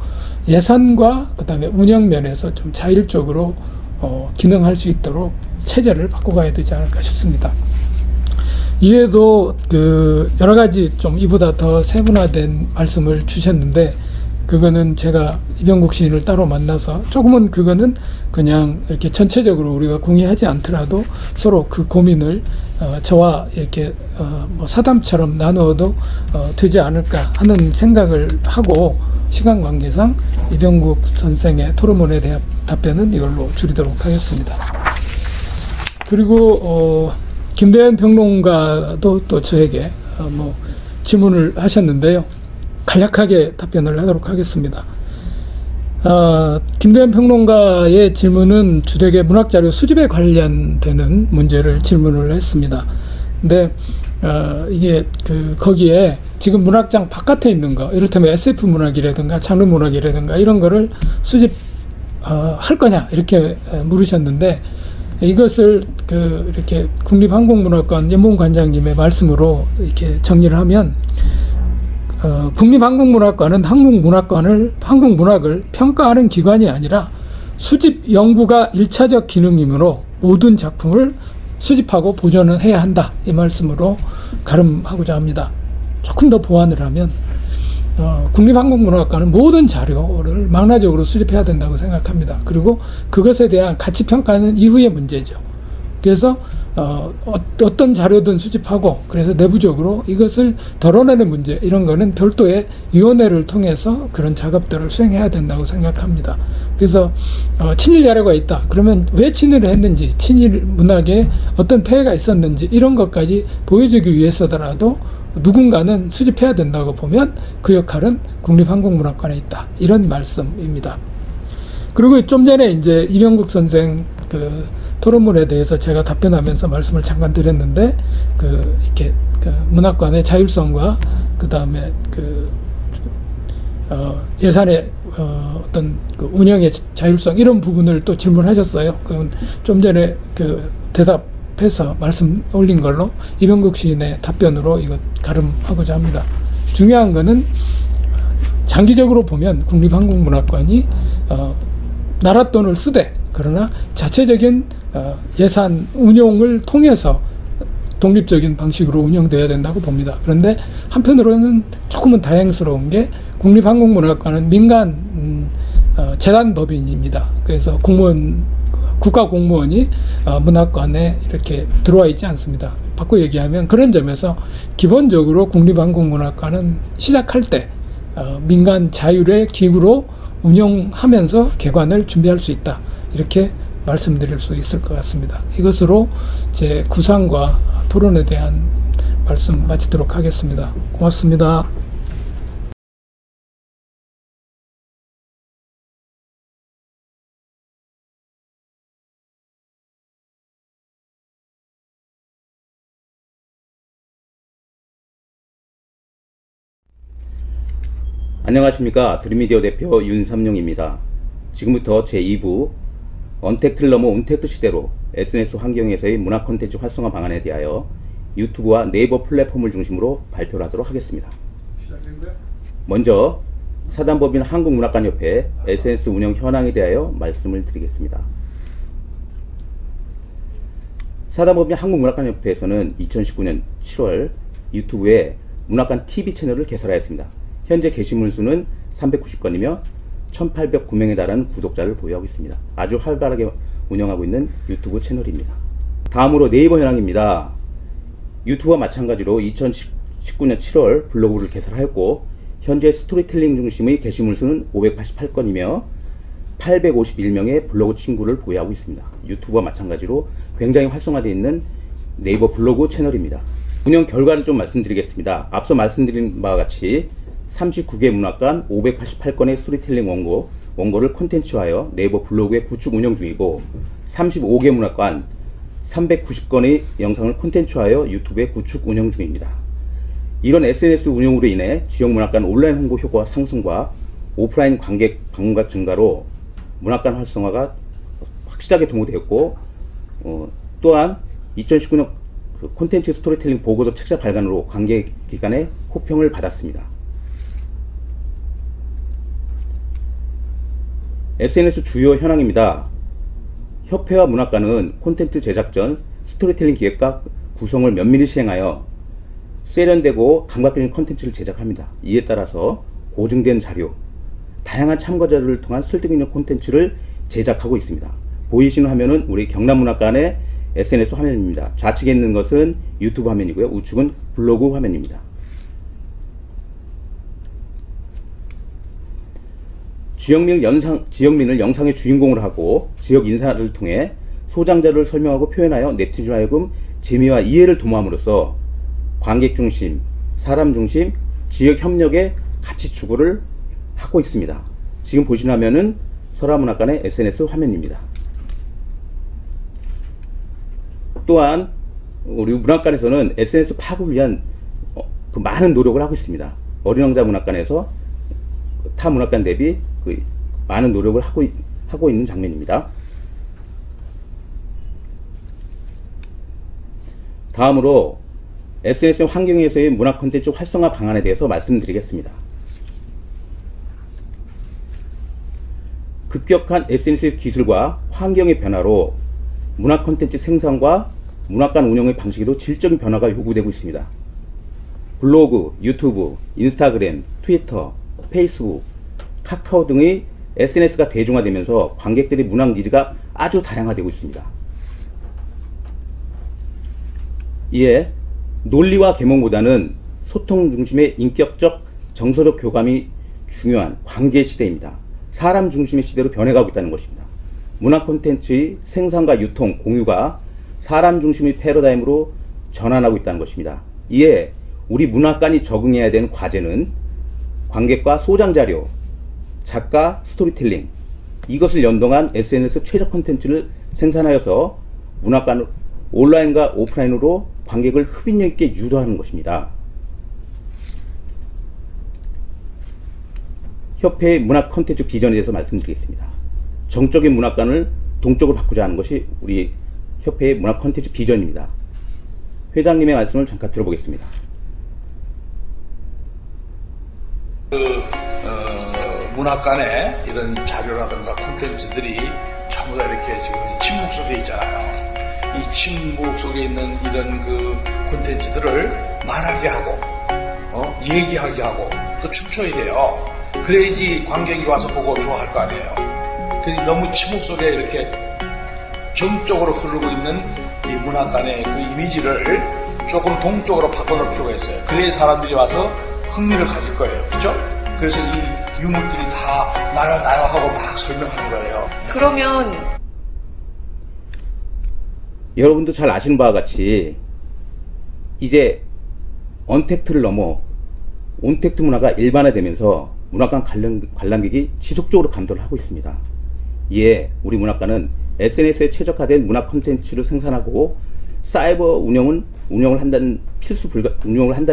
예산과 그 다음에 운영 면에서 좀 자율적으로 기능할 수 있도록 체제를 바꿔가야 되지 않을까 싶습니다. 이외에도 그 여러 가지 좀 이보다 더 세분화된 말씀을 주셨는데, 그거는 제가 이병국 시인을 따로 만나서 조금은 그거는 그냥 이렇게 전체적으로 우리가 공유하지 않더라도 서로 그 고민을 저와 이렇게 뭐 사담처럼 나누어도 되지 않을까 하는 생각을 하고, 시간 관계상 이병국 선생의 토론문에 대한 답변은 이걸로 줄이도록 하겠습니다. 그리고 김대현 평론가도 또 저에게 뭐 질문을 하셨는데요. 간략하게 답변을 하도록 하겠습니다. 김대현 평론가의 질문은 주되게 문학자료 수집에 관련되는 문제를 질문을 했습니다. 근데 이게 거기에 지금 문학장 바깥에 있는 거, 이를테면 SF 문학이라든가 장르 문학이라든가 이런 거를 수집할 거냐 이렇게 물으셨는데, 이것을 이렇게 국립한국문학관 연봉관장님의 말씀으로 이렇게 정리를 하면, 국립한국문학관은 한국 문학을 평가하는 기관이 아니라 수집 연구가 1차적 기능이므로 모든 작품을 수집하고 보존을 해야 한다, 이 말씀으로 가름하고자 합니다. 조금 더 보완을 하면, 국립한국문학관은 모든 자료를 망라적으로 수집해야 된다고 생각합니다. 그리고 그것에 대한 가치 평가는 이후의 문제죠. 그래서 어떤 자료든 수집하고, 그래서 내부적으로 이것을 덜어내는 문제, 이런 거는 별도의 위원회를 통해서 그런 작업들을 수행해야 된다고 생각합니다. 그래서 친일 자료가 있다, 그러면 왜 친일을 했는지, 친일 문학에 어떤 폐해가 있었는지, 이런 것까지 보여주기 위해서더라도 누군가는 수집해야 된다고 보면 그 역할은 국립한국문학관에 있다, 이런 말씀입니다. 그리고 좀 전에 이제 이명국 선생 토론문에 대해서 제가 답변하면서 말씀을 잠깐 드렸는데, 이렇게 문학관의 자율성과 그 다음에 예산의 어떤 운영의 자율성, 이런 부분을 또 질문하셨어요. 그건 좀 전에 대답해서 말씀 올린 걸로 이명국 시인의 답변으로 이거 가름하고자 합니다. 중요한 거는 장기적으로 보면 국립한국문학관이 나라 돈을 쓰되, 그러나 자체적인 예산 운용을 통해서 독립적인 방식으로 운영돼야 된다고 봅니다. 그런데 한편으로는 조금은 다행스러운 게, 국립한국문학관은 민간 재단 법인입니다. 그래서 국가 공무원이 문학관에 이렇게 들어와 있지 않습니다. 바꿔 얘기하면, 그런 점에서 기본적으로 국립한국문학관은 시작할 때 민간 자율의 기구로 운영하면서 개관을 준비할 수 있다, 이렇게 말씀드릴 수 있을 것 같습니다. 이것으로 제 구상과 토론에 대한 말씀 마치도록 하겠습니다. 고맙습니다. 안녕하십니까. 드림미디어 대표 윤삼룡입니다. 지금부터 제2부 언택트를 넘어 온택트 시대로 SNS 환경에서의 문화 콘텐츠 활성화 방안에 대하여 유튜브와 네이버 플랫폼을 중심으로 발표를 하도록 하겠습니다. 먼저 사단법인 한국문학관협회 SNS 운영 현황에 대하여 말씀을 드리겠습니다. 사단법인 한국문학관협회에서는 2019년 7월 유튜브에 문학관 TV 채널을 개설하였습니다. 현재 게시물 수는 390건이며 1809명에 달하는 구독자를 보유하고 있습니다. 아주 활발하게 운영하고 있는 유튜브 채널입니다. 다음으로 네이버 현황입니다. 유튜브와 마찬가지로 2019년 7월 블로그를 개설하였고, 현재 스토리텔링 중심의 게시물 수는 588건이며 851명의 블로그 친구를 보유하고 있습니다. 유튜브와 마찬가지로 굉장히 활성화되어 있는 네이버 블로그 채널입니다. 운영 결과를 좀 말씀드리겠습니다. 앞서 말씀드린 바와 같이 39개 문학관 588건의 스토리텔링 원고를 콘텐츠화하여 네이버 블로그에 구축 운영 중이고, 35개 문학관 390건의 영상을 콘텐츠화하여 유튜브에 구축 운영 중입니다. 이런 SNS 운영으로 인해 지역 문학관 온라인 홍보 효과 상승과 오프라인 관객 방문가 증가로 문학관 활성화가 확실하게 도모되었고, 또한 2019년 콘텐츠 스토리텔링 보고서 책자 발간으로 관객 기관의 호평을 받았습니다. SNS 주요 현황입니다. 협회와 문학관은 콘텐츠 제작 전 스토리텔링 기획과 구성을 면밀히 시행하여 세련되고 감각적인 콘텐츠를 제작합니다. 이에 따라서 고증된 자료, 다양한 참고 자료를 통한 설득 있는 콘텐츠를 제작하고 있습니다. 보이시는 화면은 우리 경남문학관의 SNS 화면입니다. 좌측에 있는 것은 유튜브 화면이고요. 우측은 블로그 화면입니다. 지역민을 영상의 주인공으로 하고 지역 인사를 통해 소장자를 설명하고 표현하여 네티즌 하여금 재미와 이해를 도모함으로써 관객 중심, 사람 중심, 지역 협력의 가치 추구를 하고 있습니다. 지금 보시는 화면은 설화문학관의 SNS 화면입니다. 또한 우리 문학관에서는 SNS 파급을 위한 많은 노력을 하고 있습니다. 어린왕자 문학관에서 타 문학관 대비 많은 노력을 하고 있는 장면입니다. 다음으로 SNS 환경에서의 문화 콘텐츠 활성화 방안에 대해서 말씀드리겠습니다. 급격한 SNS 기술과 환경의 변화로 문화 콘텐츠 생산과 문학관 운영의 방식에도 질적인 변화가 요구되고 있습니다. 블로그, 유튜브, 인스타그램, 트위터, 페이스북, 카카오 등의 SNS가 대중화되면서 관객들의 문학 니즈가 아주 다양화되고 있습니다. 이에 논리와 계몽보다는 소통 중심의 인격적, 정서적 교감이 중요한 관계 시대입니다. 사람 중심의 시대로 변해가고 있다는 것입니다. 문화 콘텐츠의 생산과 유통, 공유가 사람 중심의 패러다임으로 전환하고 있다는 것입니다. 이에 우리 문학관이 적응해야 되는 과제는 관객과 소장자료, 작가, 스토리텔링, 이것을 연동한 SNS 최적 콘텐츠를 생산하여서 문학관 온라인과 오프라인으로 관객을 흡인력 있게 유도하는 것입니다. 협회의 문학 콘텐츠 비전에 대해서 말씀드리겠습니다. 정적인 문학관을 동적으로 바꾸자 하는 것이 우리 협회의 문학 콘텐츠 비전입니다. 회장님의 말씀을 잠깐 들어보겠습니다. 문학관에 이런 자료라든가 콘텐츠들이 전부 다 이렇게 지금 침묵 속에 있잖아요. 이 침묵 속에 있는 이런 그 콘텐츠들을 말하게 하고, 얘기하게 하고, 또 춤춰야 돼요. 그래야지 관객이 와서 보고 좋아할 거 아니에요. 그래서 너무 침묵 속에 이렇게 정적으로 흐르고 있는 이 문학관의 그 이미지를 조금 동적으로 바꿔놓을 필요가 있어요. 그래야 사람들이 와서 흥미를 가질 거예요. 그죠? 그래서 이 유물들이 다 나요 하고 막 설명하는 거예요. 그러면 여러분도 잘 아시는 바와 같이 이제 언택트를 넘어 온택트 문화가 일반화되면서 문학관 관람객이 지속적으로 감도를 하고 있습니다. 이에 우리 문학관은 SNS에 최적화된 문화 콘텐츠를 생산하고 사이버 운영을 한다는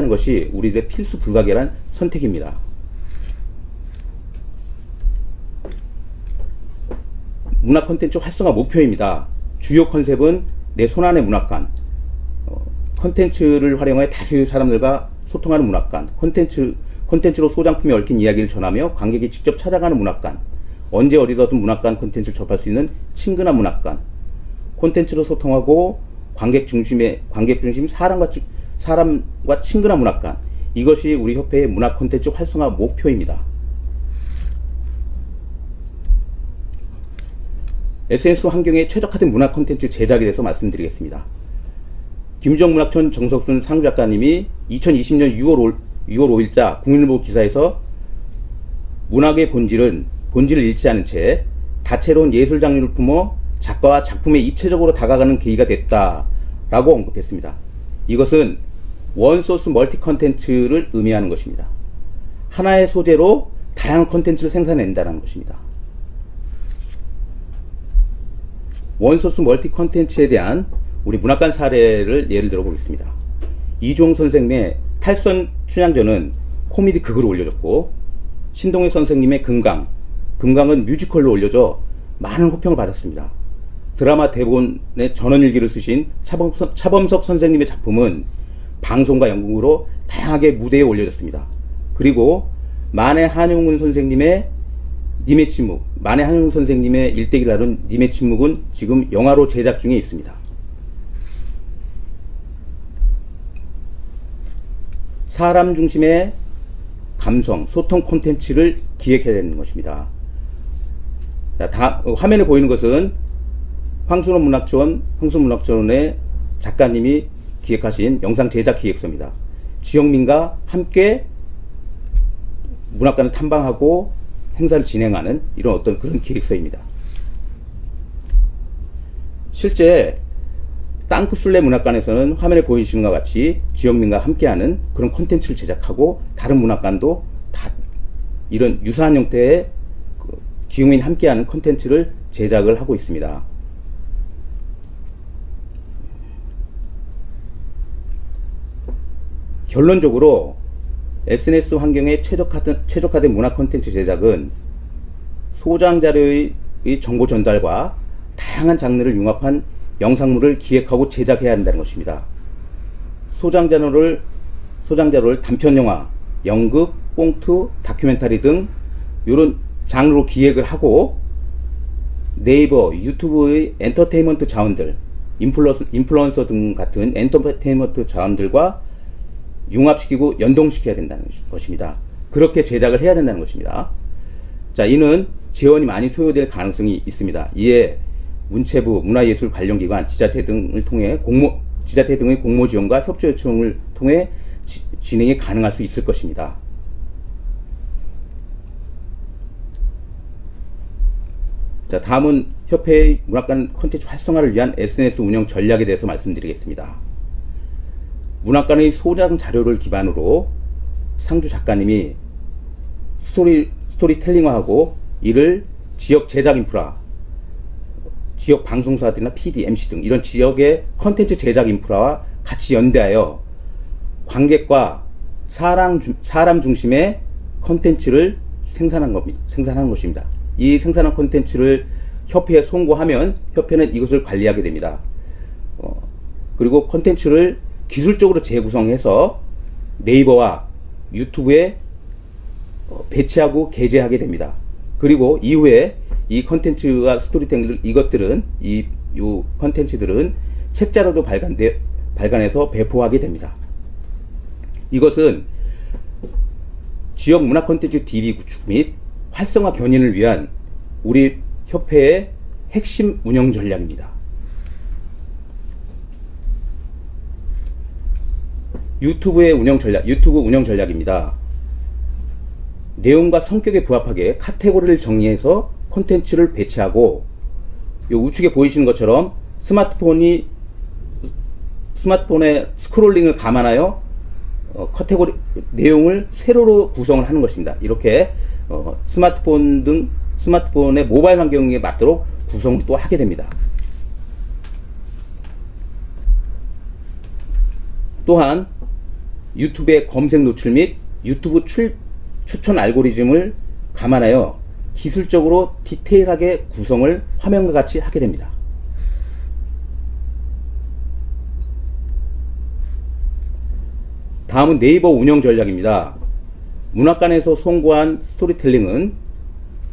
것이 우리들의 필수 불가결한 선택입니다. 문화 콘텐츠 활성화 목표입니다. 주요 컨셉은 내 손안의 문학관, 콘텐츠를 활용해 다수의 사람들과 소통하는 문학관, 콘텐츠로 소장품에 얽힌 이야기를 전하며 관객이 직접 찾아가는 문학관, 언제 어디서든 문학관 콘텐츠를 접할 수 있는 친근한 문학관, 콘텐츠로 소통하고 관객 중심 사람과 친근한 문학관, 이것이 우리 협회의 문화 콘텐츠 활성화 목표입니다. SNS 환경에 최적화된 문화 콘텐츠 제작에 대해서 말씀드리겠습니다. 김정문학촌 정석순 상작가님이 2020년 6월 5일자 국민일보 기사에서 문학의 본질을 잃지 않은 채 다채로운 예술 장르를 품어 작가와 작품에 입체적으로 다가가는 계기가 됐다라고 언급했습니다. 이것은 원소스 멀티 컨텐츠를 의미하는 것입니다. 하나의 소재로 다양한 컨텐츠를 생산해낸다는 것입니다. 원소스 멀티 컨텐츠에 대한 우리 문학관 사례를 예를 들어 보겠습니다. 이종 선생님의 탈선 춘향전은 코미디 극으로 올려졌고, 신동희 선생님의 금강은 뮤지컬로 올려져 많은 호평을 받았습니다. 드라마 대본의 전원일기를 쓰신 차범석 선생님의 작품은 방송과 연극으로 다양하게 무대에 올려졌습니다. 그리고 만해 한용운 선생님의 님의 침묵, 만해 한용운 선생님의 일대기를 다룬 님의 침묵은 지금 영화로 제작 중에 있습니다. 사람 중심의 감성, 소통 콘텐츠를 기획해야 되는 것입니다. 자, 화면에 보이는 것은 황순원 문학촌의 작가님이 기획하신 영상 제작 기획서입니다. 지영민과 함께 문학관을 탐방하고 행사를 진행하는 이런 어떤 그런 기획서입니다. 실제 땅끝술래 문학관에서는 화면에 보이시는 것과 같이 지영민과 함께하는 그런 콘텐츠를 제작하고, 다른 문학관도 다 이런 유사한 형태의 지영민이 함께하는 콘텐츠를 제작을 하고 있습니다. 결론적으로 SNS 환경에 최적화된 문화 콘텐츠 제작은 소장 자료의 정보 전달과 다양한 장르를 융합한 영상물을 기획하고 제작해야 한다는 것입니다. 소장 자료를 단편 영화, 연극, 꽁트, 다큐멘터리 등 이런 장르로 기획을 하고 네이버, 유튜브의 엔터테인먼트 자원들, 인플루언서 등 같은 엔터테인먼트 자원들과 융합시키고 연동시켜야 된다는 것입니다. 그렇게 제작을 해야 된다는 것입니다. 자, 이는 재원이 많이 소요될 가능성이 있습니다. 이에 문체부, 문화예술 관련기관, 지자체 등을 통해 지자체 등의 공모 지원과 협조 요청을 통해 진행이 가능할 수 있을 것입니다. 자, 다음은 협회의 문학관 콘텐츠 활성화를 위한 SNS 운영 전략에 대해서 말씀드리겠습니다. 문학관의 소장 자료를 기반으로 상주 작가님이 스토리텔링화하고 이를 지역 제작 인프라, 지역 방송사들이나 PD, MC 등 이런 지역의 콘텐츠 제작 인프라와 같이 연대하여 관객과 사람 중심의 콘텐츠를 생산하는 것입니다. 이 생산한 콘텐츠를 협회에 송고하면 협회는 이것을 관리하게 됩니다. 그리고 콘텐츠를 기술적으로 재구성해서 네이버와 유튜브에 배치하고 게재하게 됩니다. 그리고 이후에 이 콘텐츠와 스토리텔링 이 콘텐츠들은 책자로도 발간해서 배포하게 됩니다. 이것은 지역 문화 콘텐츠 DB 구축 및 활성화 견인을 위한 우리 협회의 핵심 운영 전략입니다. 유튜브 운영 전략입니다. 내용과 성격에 부합하게 카테고리를 정리해서 콘텐츠를 배치하고, 이 우측에 보이시는 것처럼 스마트폰에 스크롤링을 감안하여 카테고리 내용을 세로로 구성을 하는 것입니다. 이렇게 스마트폰의 모바일 환경에 맞도록 구성을 또 하게 됩니다. 또한 유튜브의 검색 노출 및 유튜브 추천 알고리즘을 감안하여 기술적으로 디테일하게 구성을 화면과 같이 하게 됩니다. 다음은 네이버 운영 전략입니다. 문학관에서 송고한 스토리텔링은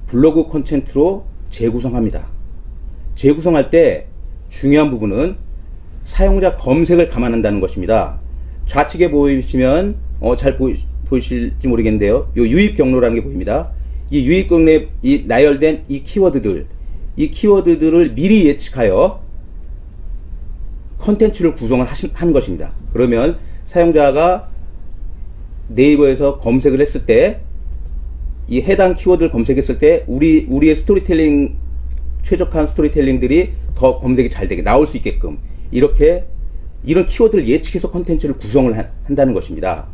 블로그 콘텐츠로 재구성합니다. 재구성할 때 중요한 부분은 사용자 검색을 감안한다는 것입니다. 좌측에 보이시면 잘 보이실지 모르겠는데요. 요 유입 경로라는 게 보입니다. 이 유입 경로에 나열된 이 키워드들을 미리 예측하여 컨텐츠를 구성을 한 것입니다. 그러면 사용자가 네이버에서 검색을 했을 때 이 해당 키워드를 검색했을 때 우리의 스토리텔링, 최적화한 스토리텔링들이 더 검색이 잘 되게 나올 수 있게끔 이런 키워드를 예측해서 컨텐츠를 구성을 한다는 것입니다.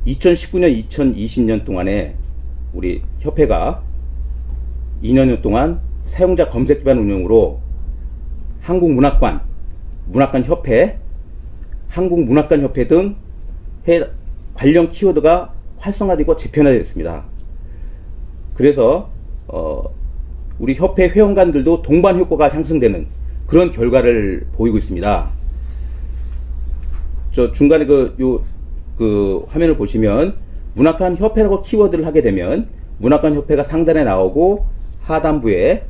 (2019년) 2020년 동안에 우리 협회가 2년여 동안 사용자 검색 기반 운영으로 한국문학관, 문학관협회, 한국문학관협회 등 관련 키워드가 활성화되고 재편화되었습니다. 그래서 우리 협회 회원관들도 동반 효과가 향상되는 그런 결과를 보이고 있습니다. 저 중간에 그 화면을 보시면 문학관 협회라고 키워드를 하게 되면 문학관 협회가 상단에 나오고 하단부에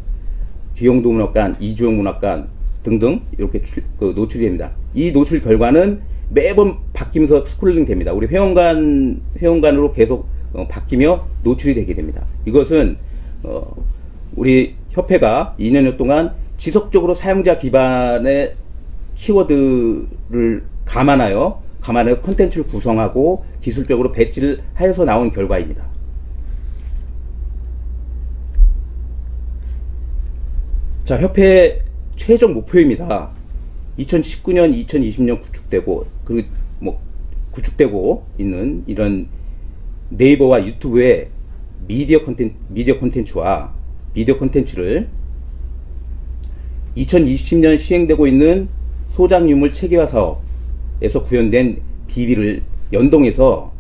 기영도 문학관, 이주영 문학관 등등 이렇게 노출이 됩니다. 이 노출 결과는 매번 바뀌면서 스크롤링 됩니다. 우리 회원관으로 계속 바뀌며 노출이 되게 됩니다. 이것은 우리 협회가 2년여 동안 지속적으로 사용자 기반의 키워드를 감안하여 콘텐츠를 구성하고 기술적으로 배치를 하여서 나온 결과입니다. 자, 협회의 최종 목표입니다. 2019년, 2020년 구축되고 있는 이런 네이버와 유튜브의 미디어 콘텐츠를 2020년 시행되고 있는 소장 유물 체계화 사업에서 구현된 DB를 연동해서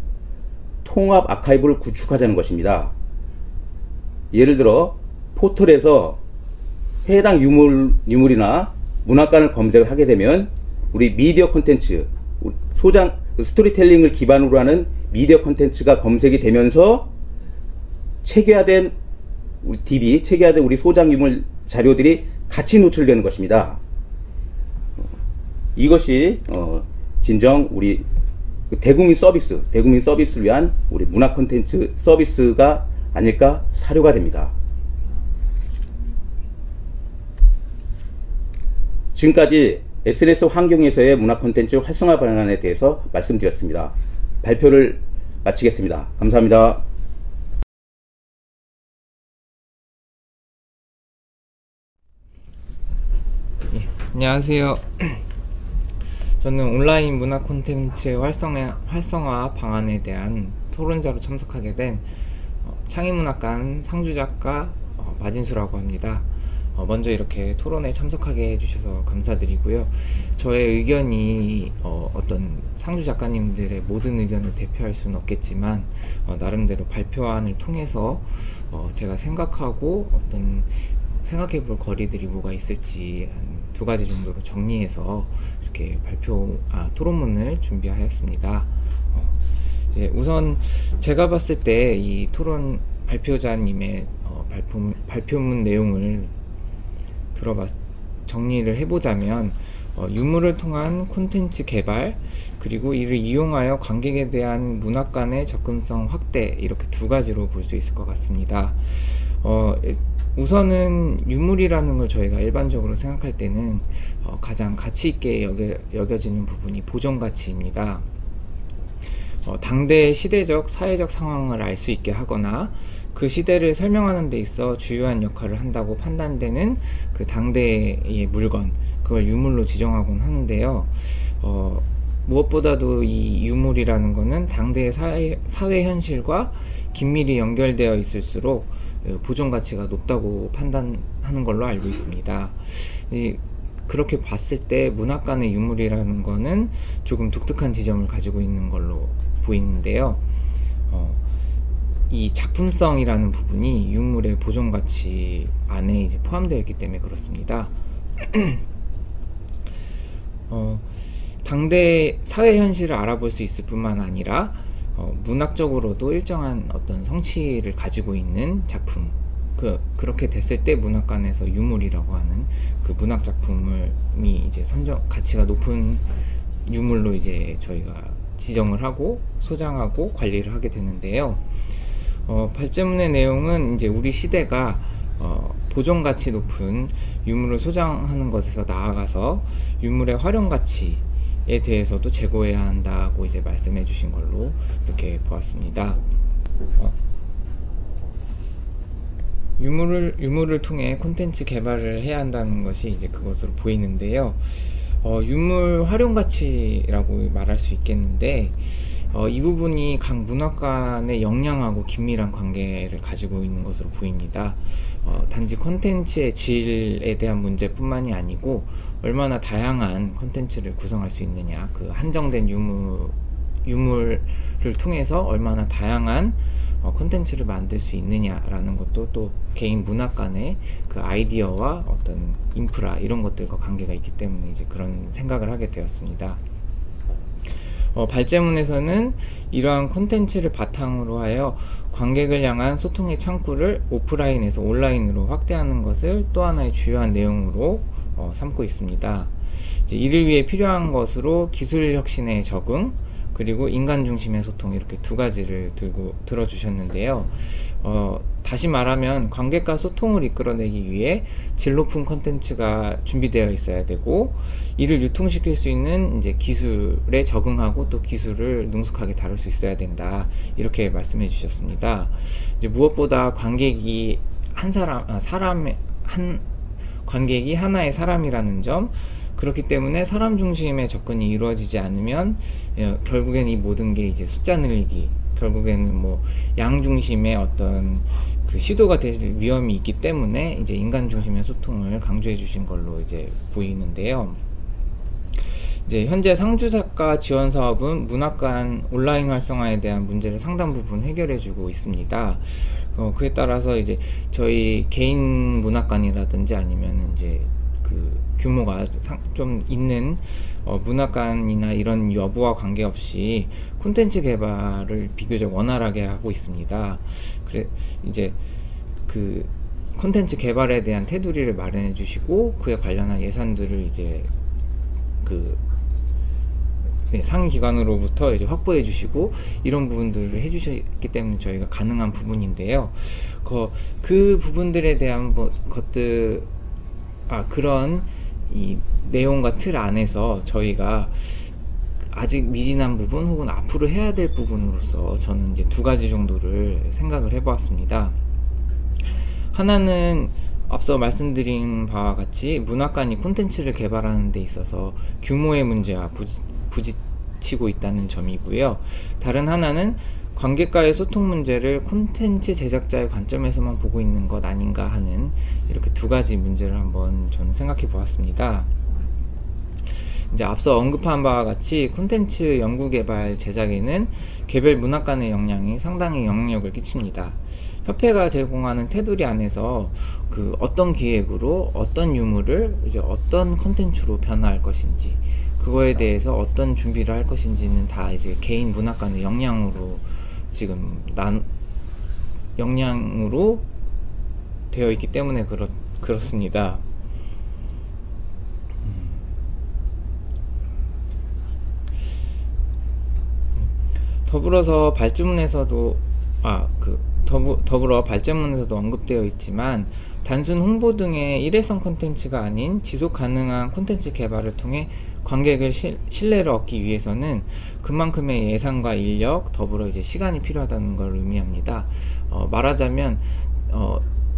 통합 아카이브를 구축하자는 것입니다. 예를 들어 포털에서 해당 유물이나 문학관을 검색을 하게 되면 우리 미디어 콘텐츠, 소장 스토리텔링을 기반으로 하는 미디어 콘텐츠가 검색이 되면서 체계화된 우리 DB, 체계화된 우리 소장 유물 자료들이 같이 노출되는 것입니다. 이것이 진정 우리 대국민 서비스를 위한 우리 문화 콘텐츠 서비스가 아닐까 사료가 됩니다. 지금까지 SNS 환경에서의 문화 콘텐츠 활성화 방안에 대해서 말씀드렸습니다. 발표를 마치겠습니다. 감사합니다. 안녕하세요. 저는 온라인 문화 콘텐츠 활성화 방안에 대한 토론자로 참석하게 된 창의문학관 상주작가 마진수라고 합니다. 먼저 이렇게 토론에 참석하게 해주셔서 감사드리고요. 저의 의견이 어떤 상주 작가님들의 모든 의견을 대표할 수는 없겠지만 나름대로 발표안을 통해서 제가 생각하고 어떤 생각해볼 거리들이 뭐가 있을지 한 2가지 정도로 정리해서 이렇게 토론문을 준비하였습니다. 이제 우선 제가 봤을 때 이 토론 발표자님의 발표문 내용을 정리를 해보자면 유물을 통한 콘텐츠 개발, 그리고 이를 이용하여 관객에 대한 문학관의 접근성 확대, 이렇게 2가지로 볼 수 있을 것 같습니다. 우선은 유물이라는 걸 저희가 일반적으로 생각할 때는 가장 가치 있게 여겨지는 부분이 보존가치입니다. 당대의 시대적, 사회적 상황을 알 수 있게 하거나 그 시대를 설명하는 데 있어 주요한 역할을 한다고 판단되는 그 당대의 물건, 그걸 유물로 지정하곤 하는데요. 무엇보다도 이 유물이라는 것은 당대의 사회 현실과 긴밀히 연결되어 있을수록 보존 가치가 높다고 판단하는 걸로 알고 있습니다. 그렇게 봤을 때 문학관의 유물이라는 것은 조금 독특한 지점을 가지고 있는 걸로 보이는데요. 이 작품성이라는 부분이 유물의 보존 가치 안에 이제 포함되어 있기 때문에 그렇습니다. 당대 사회 현실을 알아볼 수 있을 뿐만 아니라 문학적으로도 일정한 어떤 성취를 가지고 있는 작품, 그렇게 됐을 때 문학관에서 유물이라고 하는 그 문학 작품이 이제 가치가 높은 유물로 이제 저희가 지정을 하고 소장하고 관리를 하게 되는데요. 발제문의 내용은 이제 우리 시대가 보존 가치 높은 유물을 소장하는 것에서 나아가서 유물의 활용 가치에 대해서도 제고해야 한다고 이제 말씀해 주신 걸로 이렇게 보았습니다. 유물을 통해 콘텐츠 개발을 해야 한다는 것이 이제 그것으로 보이는데요. 유물 활용 가치라고 말할 수 있겠는데, 이 부분이 각 문학관의 역량하고 긴밀한 관계를 가지고 있는 것으로 보입니다. 단지 콘텐츠의 질에 대한 문제뿐만이 아니고 얼마나 다양한 콘텐츠를 구성할 수 있느냐, 그 한정된 유물을 통해서 얼마나 다양한 콘텐츠를 만들 수 있느냐라는 것도 또 개인 문학관의 그 아이디어와 어떤 인프라 이런 것들과 관계가 있기 때문에 이제 그런 생각을 하게 되었습니다. 발제문에서는 이러한 콘텐츠를 바탕으로 하여 관객을 향한 소통의 창구를 오프라인에서 온라인으로 확대하는 것을 또 하나의 주요한 내용으로 삼고 있습니다. 이제 이를 위해 필요한 것으로 기술 혁신의 적응, 그리고 인간 중심의 소통, 이렇게 2가지를 들어주셨는데요. 다시 말하면 관객과 소통을 이끌어내기 위해 질 높은 콘텐츠가 준비되어 있어야 되고, 이를 유통시킬 수 있는 이제 기술에 적응하고 또 기술을 능숙하게 다룰 수 있어야 된다, 이렇게 말씀해 주셨습니다. 이제 무엇보다 관객이 관객이 하나의 사람이라는 점, 그렇기 때문에 사람 중심의 접근이 이루어지지 않으면 결국엔 이 모든 게 이제 숫자 늘리기, 결국에는 뭐 양 중심의 어떤 그 시도가 될 위험이 있기 때문에 이제 인간 중심의 소통을 강조해 주신 걸로 이제 보이는데요. 이제 현재 상주작가 지원 사업은 문학관 온라인 활성화에 대한 문제를 상당 부분 해결해주고 있습니다. 그에 따라서 이제 저희 개인 문학관이라든지 아니면 이제 그 규모가 좀 있는 문학관이나 이런 여부와 관계없이 콘텐츠 개발을 비교적 원활하게 하고 있습니다. 그래 이제 그 콘텐츠 개발에 대한 테두리를 마련해 주시고 그에 관련한 예산들을 이제 그 상위 기관으로부터 이제 확보해 주시고 이런 부분들을 해 주셨기 때문에 저희가 가능한 부분인데요. 그 부분들에 대한 것들 그런 이 내용과 틀 안에서 저희가 아직 미진한 부분 혹은 앞으로 해야 될 부분으로서 저는 이제 두 가지 정도를 생각을 해 보았습니다. 하나는 앞서 말씀드린 바와 같이 문학관이 콘텐츠를 개발하는 데 있어서 규모의 문제와 부딪히고 있다는 점이고요. 다른 하나는 관객과의 소통 문제를 콘텐츠 제작자의 관점에서만 보고 있는 것 아닌가 하는 이렇게 두 가지 문제를 한번 저는 생각해 보았습니다. 이제 앞서 언급한 바와 같이 콘텐츠 연구개발 제작에는 개별 문학관의 역량이 상당히 영향력을 끼칩니다. 협회가 제공하는 테두리 안에서 그 어떤 기획으로 어떤 유물을 이제 어떤 콘텐츠로 변화할 것인지 그거에 대해서 어떤 준비를 할 것인지는 다 이제 개인 문학관의 역량으로 지금 역량으로 되어 있기 때문에 그렇습니다. 더불어서 발제문에서도 더불어 발제문에서도 언급되어 있지만 단순 홍보 등의 일회성 콘텐츠가 아닌 지속 가능한 콘텐츠 개발을 통해 관객의 신뢰를 얻기 위해서는 그만큼의 예산과 인력 더불어 이제 시간이 필요하다는 걸 의미합니다. 말하자면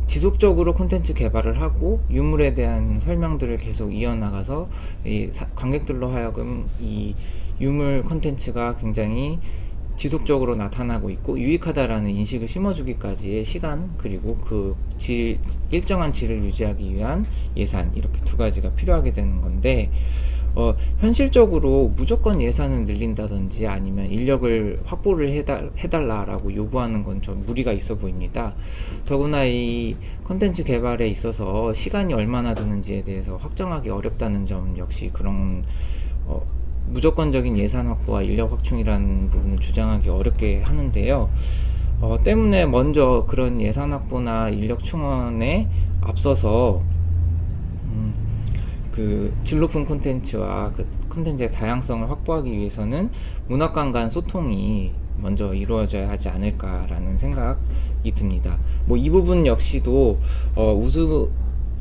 지속적으로 콘텐츠 개발을 하고 유물에 대한 설명들을 계속 이어나가서 이 관객들로 하여금 이 유물 콘텐츠가 굉장히 지속적으로 나타나고 있고 유익하다라는 인식을 심어주기까지의 시간 그리고 그 일정한 질을 유지하기 위한 예산 이렇게 두 가지가 필요하게 되는 건데 현실적으로 무조건 예산을 늘린다든지 아니면 인력을 확보를 해달라라고 요구하는 건 좀 무리가 있어 보입니다. 더구나 이 콘텐츠 개발에 있어서 시간이 얼마나 드는지에 대해서 확정하기 어렵다는 점 역시 그런 무조건적인 예산 확보와 인력 확충이라는 부분을 주장하기 어렵게 하는데요. 때문에 먼저 그런 예산 확보나 인력 충원에 앞서서 그 질 높은 콘텐츠와 그 콘텐츠의 다양성을 확보하기 위해서는 문학관 간 소통이 먼저 이루어져야 하지 않을까라는 생각이 듭니다. 이 부분 역시도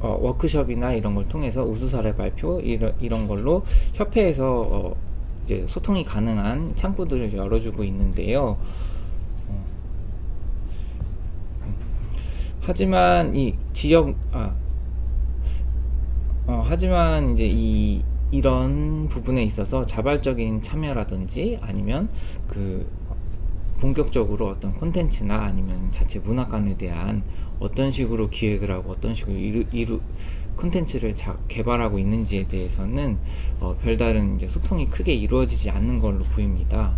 워크숍이나 이런 걸 통해서 우수 사례 발표 이런 걸로 협회에서 이제 소통이 가능한 창구들을 열어주고 있는데요. 하지만 이 하지만 이제 이런 부분에 있어서 자발적인 참여라든지 아니면 그 본격적으로 어떤 콘텐츠나 아니면 자체 문학관에 대한 어떤 식으로 기획을 하고 어떤 식으로 콘텐츠를 개발하고 있는지에 대해서는 별다른 이제 소통이 크게 이루어지지 않는 걸로 보입니다.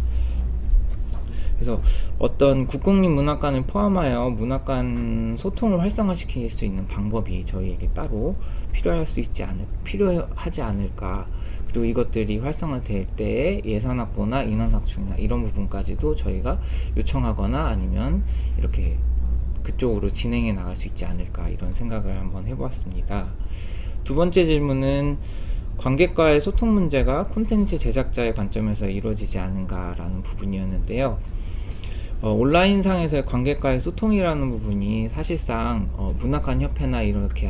그래서 어떤 국공립 문학관을 포함하여 문학관 소통을 활성화시킬 수 있는 방법이 저희에게 따로 필요하지 않을까. 그리고 이것들이 활성화될 때에 예산 확보나 인원 확충이나 이런 부분까지도 저희가 요청하거나 아니면 이렇게 그쪽으로 진행해 나갈 수 있지 않을까 이런 생각을 한번 해보았습니다. 두 번째 질문은 관객과의 소통 문제가 콘텐츠 제작자의 관점에서 이루어지지 않은가라는 부분이었는데요. 온라인상에서의 관객과의 소통이라는 부분이 사실상 문학관 협회나 이렇게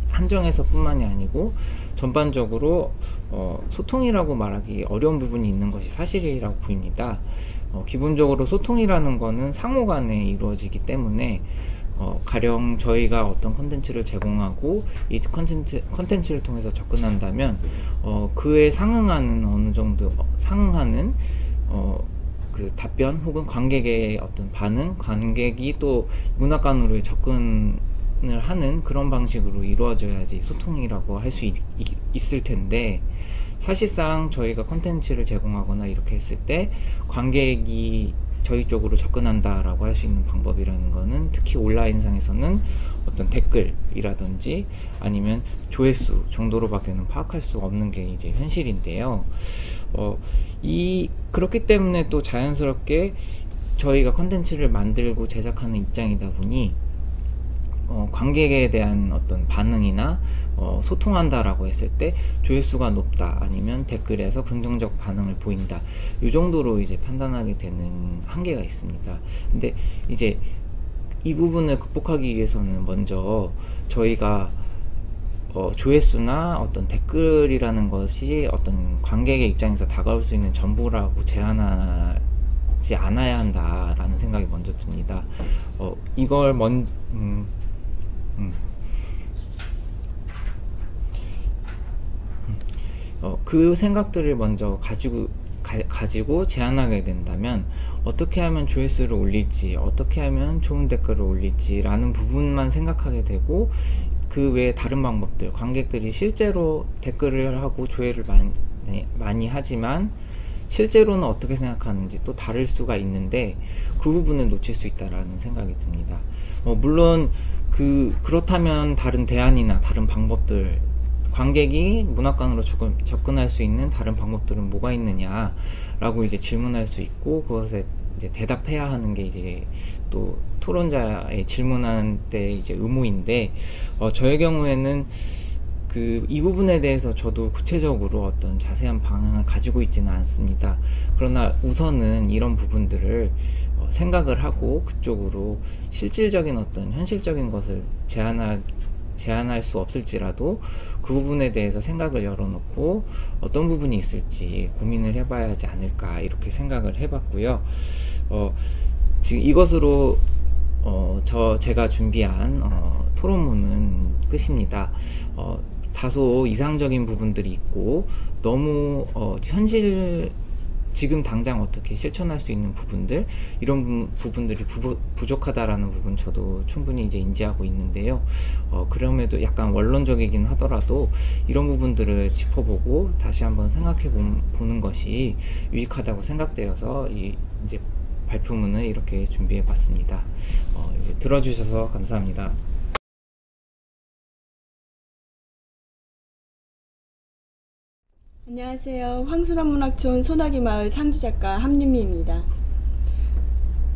한정해서 뿐만이 아니고 전반적으로 소통이라고 말하기 어려운 부분이 있는 것이 사실이라고 보입니다. 기본적으로 소통이라는 거는 상호 간에 이루어지기 때문에 가령 저희가 어떤 콘텐츠를 제공하고 이 콘텐츠를 통해서 접근한다면 그에 상응하는 어느 정도 상응하는 그 답변 혹은 관객의 어떤 반응, 관객이 또 문학관으로의 접근을 하는 그런 방식으로 이루어져야지 소통이라고 할 수 있을 텐데, 사실상 저희가 콘텐츠를 제공하거나 이렇게 했을 때 관객이 저희 쪽으로 접근한다라고 할 수 있는 방법이라는 거는, 특히 온라인상에서는 어떤 댓글이라든지 아니면 조회수 정도로밖에는 파악할 수 없는 게 이제 현실인데요. 그렇기 때문에 또 자연스럽게 저희가 콘텐츠를 만들고 제작하는 입장이다 보니 관객에 대한 어떤 반응이나 소통한다라고 했을 때 조회수가 높다, 아니면 댓글에서 긍정적 반응을 보인다, 이 정도로 이제 판단하게 되는 한계가 있습니다. 근데 이제 이 부분을 극복하기 위해서는 먼저 저희가 조회수나 어떤 댓글이라는 것이 어떤 관객의 입장에서 다가올 수 있는 전부라고 제한하지 않아야 한다라는 생각이 먼저 듭니다. 이걸 그 생각들을 먼저 가지고 제안하게 된다면, 어떻게 하면 조회수를 올릴지, 어떻게 하면 좋은 댓글을 올릴지 라는 부분만 생각하게 되고, 그 외에 다른 방법들, 관객들이 실제로 댓글을 하고 조회를 많이 하지만 실제로는 어떻게 생각하는지 또 다를 수가 있는데, 그 부분을 놓칠 수 있다라는 생각이 듭니다. 물론 그렇다면 다른 대안이나 다른 방법들, 관객이 문학관으로 접근할 수 있는 다른 방법들은 뭐가 있느냐 라고 이제 질문할 수 있고, 그것에 이제 대답해야 하는 게 이제 또 토론자의 질문하는 때 이제 의무인데, 저의 경우에는 이 부분에 대해서 저도 구체적으로 어떤 자세한 방향을 가지고 있지는 않습니다. 그러나 우선은 이런 부분들을 생각을 하고 그쪽으로 실질적인 어떤 현실적인 것을 제한할 수 없을지라도 그 부분에 대해서 생각을 열어놓고 어떤 부분이 있을지 고민을 해봐야 하지 않을까, 이렇게 생각을 해봤고요. 지금 이것으로 제가 준비한 토론문은 끝입니다. 다소 이상적인 부분들이 있고, 너무 지금 당장 어떻게 실천할 수 있는 부분들, 이런 부분들이 부족하다라는 부분 저도 충분히 이제 인지하고 있는데요. 그럼에도 약간 원론적이긴 하더라도 이런 부분들을 짚어보고 다시 한번 생각해 보는 것이 유익하다고 생각되어서 이제 발표문을 이렇게 준비해 봤습니다. 이제 들어주셔서 감사합니다. 안녕하세요. 황순원문학촌 소나기마을 상주작가 함윤미입니다.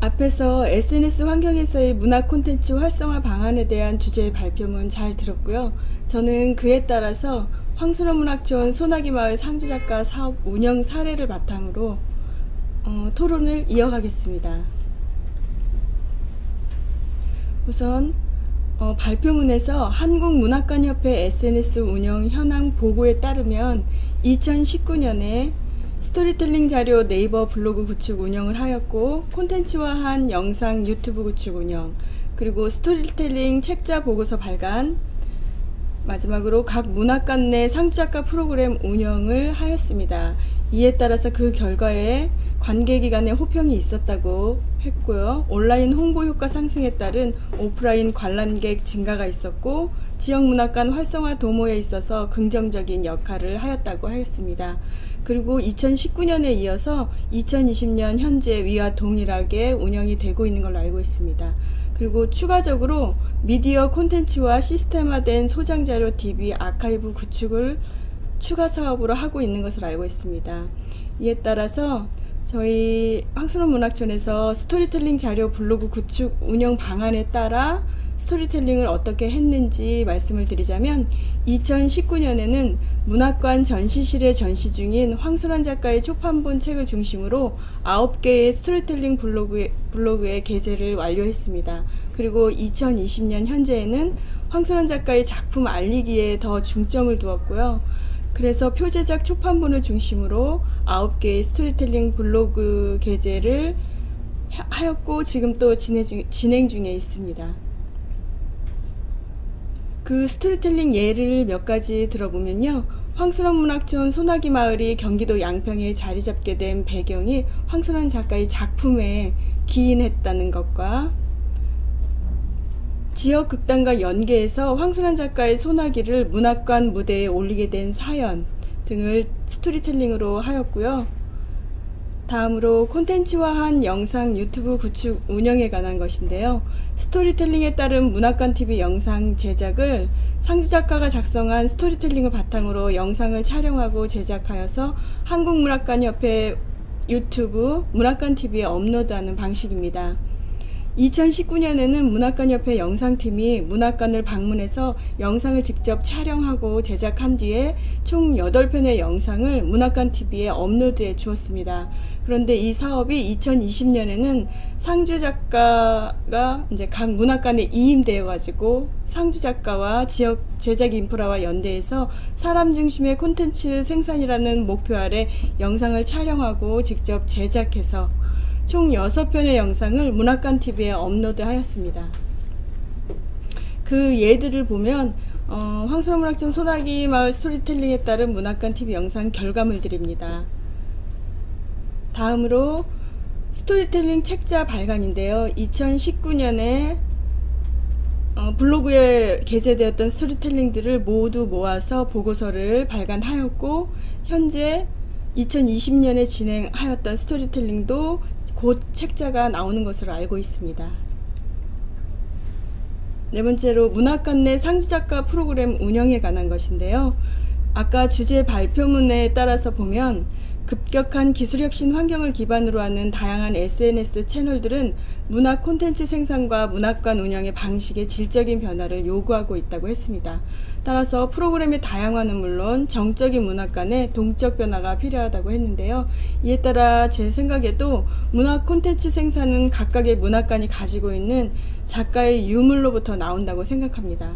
앞에서 SNS 환경에서의 문학 콘텐츠 활성화 방안에 대한 주제 발표문 잘 들었고요. 저는 그에 따라서 황순원문학촌 소나기마을 상주작가 사업 운영 사례를 바탕으로 토론을 이어가겠습니다. 우선 발표문에서 한국문학관협회 SNS 운영 현황 보고에 따르면 2019년에 스토리텔링 자료 네이버 블로그 구축 운영을 하였고, 콘텐츠화한 영상 유튜브 구축 운영, 그리고 스토리텔링 책자 보고서 발간, 마지막으로 각 문학관 내 상주작가 프로그램 운영을 하였습니다. 이에 따라서 그 결과에 관계기 간의 호평이 있었다고 했고요. 온라인 홍보 효과 상승에 따른 오프라인 관람객 증가가 있었고, 지역 문학관 활성화 도모에 있어서 긍정적인 역할을 하였다고 하였습니다. 그리고 2019년에 이어서 2020년 현재 위와 동일하게 운영이 되고 있는 걸로 알고 있습니다. 그리고 추가적으로 미디어 콘텐츠와 시스템화된 소장자료 DB 아카이브 구축을 추가 사업으로 하고 있는 것을 알고 있습니다. 이에 따라서 저희 황순원문학촌에서 스토리텔링 자료 블로그 구축 운영 방안에 따라 스토리텔링을 어떻게 했는지 말씀을 드리자면, 2019년에는 문학관 전시실에 전시 중인 황순원 작가의 초판본 책을 중심으로 9개의 스토리텔링 블로그의 게재를 완료했습니다. 그리고 2020년 현재에는 황순원 작가의 작품 알리기에 더 중점을 두었고요. 그래서 표제작 초판본을 중심으로 9개의 스토리텔링 블로그 게재를 하였고, 지금 또 진행 중에 있습니다. 그 스토리텔링 예를 몇 가지 들어보면요. 황순원문학촌 소나기 마을이 경기도 양평에 자리 잡게 된 배경이 황순원 작가의 작품에 기인했다는 것과, 지역 극단과 연계해서 황순환 작가의 소나기를 문학관 무대에 올리게 된 사연 등을 스토리텔링으로 하였고요. 다음으로 콘텐츠화한 영상 유튜브 구축 운영에 관한 것인데요. 스토리텔링에 따른 문학관TV 영상 제작을 상주 작가가 작성한 스토리텔링을 바탕으로 영상을 촬영하고 제작하여서 한국문학관협회 유튜브 문학관TV에 업로드하는 방식입니다. 2019년에는 문학관협회 영상팀이 문학관을 방문해서 영상을 직접 촬영하고 제작한 뒤에 총 8편의 영상을 문학관TV에 업로드해 주었습니다. 그런데 이 사업이 2020년에는 상주 작가가 이제 각 문학관에 이임되어 가지고 상주 작가와 지역 제작 인프라와 연대해서 사람 중심의 콘텐츠 생산이라는 목표 아래 영상을 촬영하고 직접 제작해서 총 6편의 영상을 문학관TV에 업로드하였습니다. 그 예들을 보면 황순환 문학촌 소나기 마을 스토리텔링에 따른 문학관TV 영상 결과물들입니다. 다음으로 스토리텔링 책자 발간인데요. 2019년에 블로그에 게재되었던 스토리텔링들을 모두 모아서 보고서를 발간하였고 현재 2020년에 진행하였던 스토리텔링도 곧 책자가 나오는 것으로 알고 있습니다. 네 번째로 문학관 내 상주작가 프로그램 운영에 관한 것인데요. 아까 주제 발표문에 따라서 보면 급격한 기술혁신 환경을 기반으로 하는 다양한 SNS 채널들은 문학 콘텐츠 생산과 문학관 운영의 방식의 질적인 변화를 요구하고 있다고 했습니다. 따라서 프로그램의 다양화는 물론 정적인 문학관의 동적 변화가 필요하다고 했는데요. 이에 따라 제 생각에도 문학 콘텐츠 생산은 각각의 문학관이 가지고 있는 작가의 유물로부터 나온다고 생각합니다.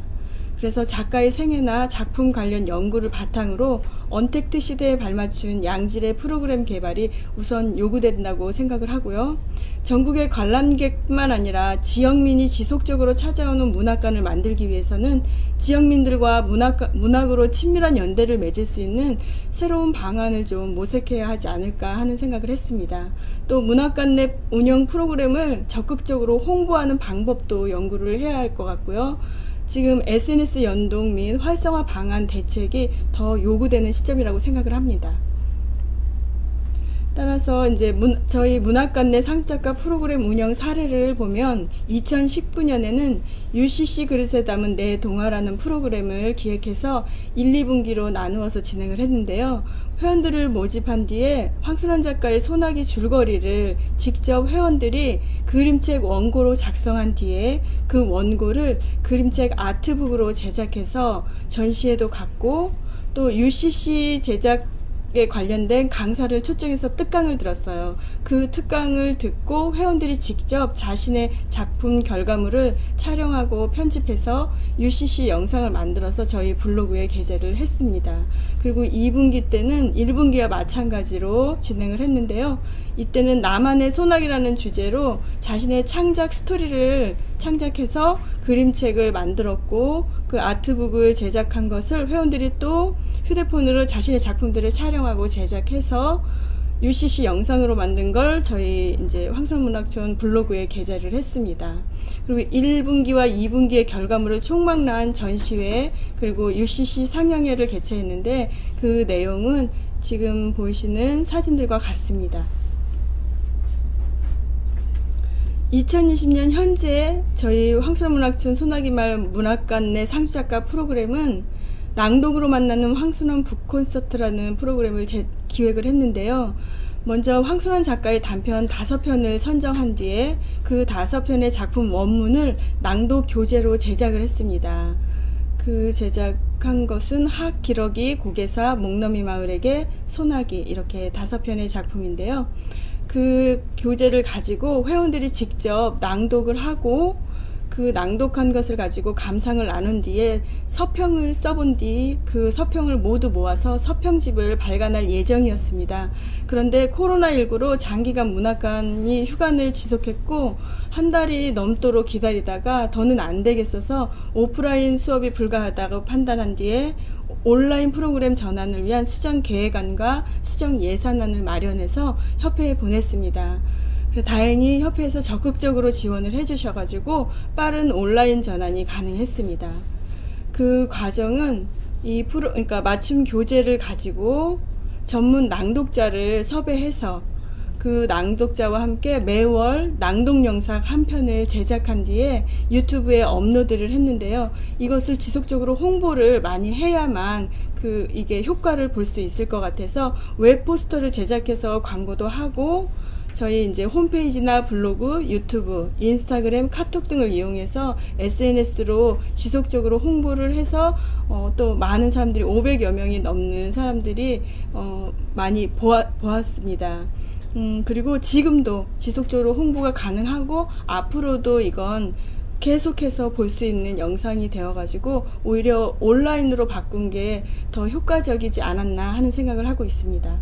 그래서 작가의 생애나 작품 관련 연구를 바탕으로 언택트 시대에 발맞춘 양질의 프로그램 개발이 우선 요구된다고 생각을 하고요. 전국의 관람객뿐만 아니라 지역민이 지속적으로 찾아오는 문학관을 만들기 위해서는 지역민들과 문학으로 친밀한 연대를 맺을 수 있는 새로운 방안을 좀 모색해야 하지 않을까 하는 생각을 했습니다. 또 문학관 내 운영 프로그램을 적극적으로 홍보하는 방법도 연구를 해야 할 것 같고요. 지금 SNS 연동 및 활성화 방안 대책이 더 요구되는 시점이라고 생각을 합니다. 따라서 이제 저희 문학관 내 상주작가 프로그램 운영 사례를 보면 2019년에는 UCC 그릇에 담은 내 동화라는 프로그램을 기획해서 1, 2분기로 나누어서 진행을 했는데요. 회원들을 모집한 뒤에 황순환 작가의 소나기 줄거리를 직접 회원들이 그림책 원고로 작성한 뒤에 그 원고를 그림책 아트북으로 제작해서 전시회도 갔고 또 UCC 제작 관련된 강사를 초청해서 특강을 들었어요. 그 특강을 듣고 회원들이 직접 자신의 작품 결과물을 촬영하고 편집해서 UCC 영상을 만들어서 저희 블로그에 게재를 했습니다. 그리고 2분기 때는 1분기와 마찬가지로 진행을 했는데요. 이때는 나만의 소나기라는 주제로 자신의 창작 스토리를 창작해서 그림책을 만들었고 그 아트북을 제작한 것을 회원들이 또 휴대폰으로 자신의 작품들을 촬영하고 제작해서 UCC 영상으로 만든 걸 저희 이제 황순환 문학촌 블로그에 게재를 했습니다. 그리고 1분기와 2분기의 결과물을 총망라한 전시회 그리고 UCC 상영회를 개최했는데 그 내용은 지금 보이시는 사진들과 같습니다. 2020년 현재 저희 황순환 문학촌 소나기마을 문학관 내 상주작가 프로그램은 낭독으로 만나는 황순환 북콘서트라는 프로그램을 기획을 했는데요. 먼저 황순환 작가의 단편 5편을 선정한 뒤에 그 5편의 작품 원문을 낭독 교재로 제작을 했습니다. 그 제작한 것은 학 기러기 고개사 목너미 마을에게 소나기 이렇게 5편의 작품인데요. 그 교재를 가지고 회원들이 직접 낭독을 하고 그 낭독한 것을 가지고 감상을 나눈 뒤에 서평을 써본 뒤 그 서평을 모두 모아서 서평집을 발간할 예정이었습니다. 그런데 코로나19로 장기간 문학관이 휴관을 지속했고 한 달이 넘도록 기다리다가 더는 안 되겠어서 오프라인 수업이 불가하다고 판단한 뒤에 온라인 프로그램 전환을 위한 수정 계획안과 수정 예산안을 마련해서 협회에 보냈습니다. 다행히 협회에서 적극적으로 지원을 해주셔가지고 빠른 온라인 전환이 가능했습니다. 그 과정은 그러니까 맞춤 교재를 가지고 전문 낭독자를 섭외해서 그 낭독자와 함께 매월 낭독 영상 한 편을 제작한 뒤에 유튜브에 업로드를 했는데요. 이것을 지속적으로 홍보를 많이 해야만 이게 효과를 볼 수 있을 것 같아서 웹 포스터를 제작해서 광고도 하고 저희 이제 홈페이지나 블로그, 유튜브, 인스타그램, 카톡 등을 이용해서 SNS로 지속적으로 홍보를 해서 또 많은 사람들이 500여 명이 넘는 사람들이 많이 보았습니다. 그리고 지금도 지속적으로 홍보가 가능하고 앞으로도 이건 계속해서 볼 수 있는 영상이 되어가지고 오히려 온라인으로 바꾼 게 더 효과적이지 않았나 하는 생각을 하고 있습니다.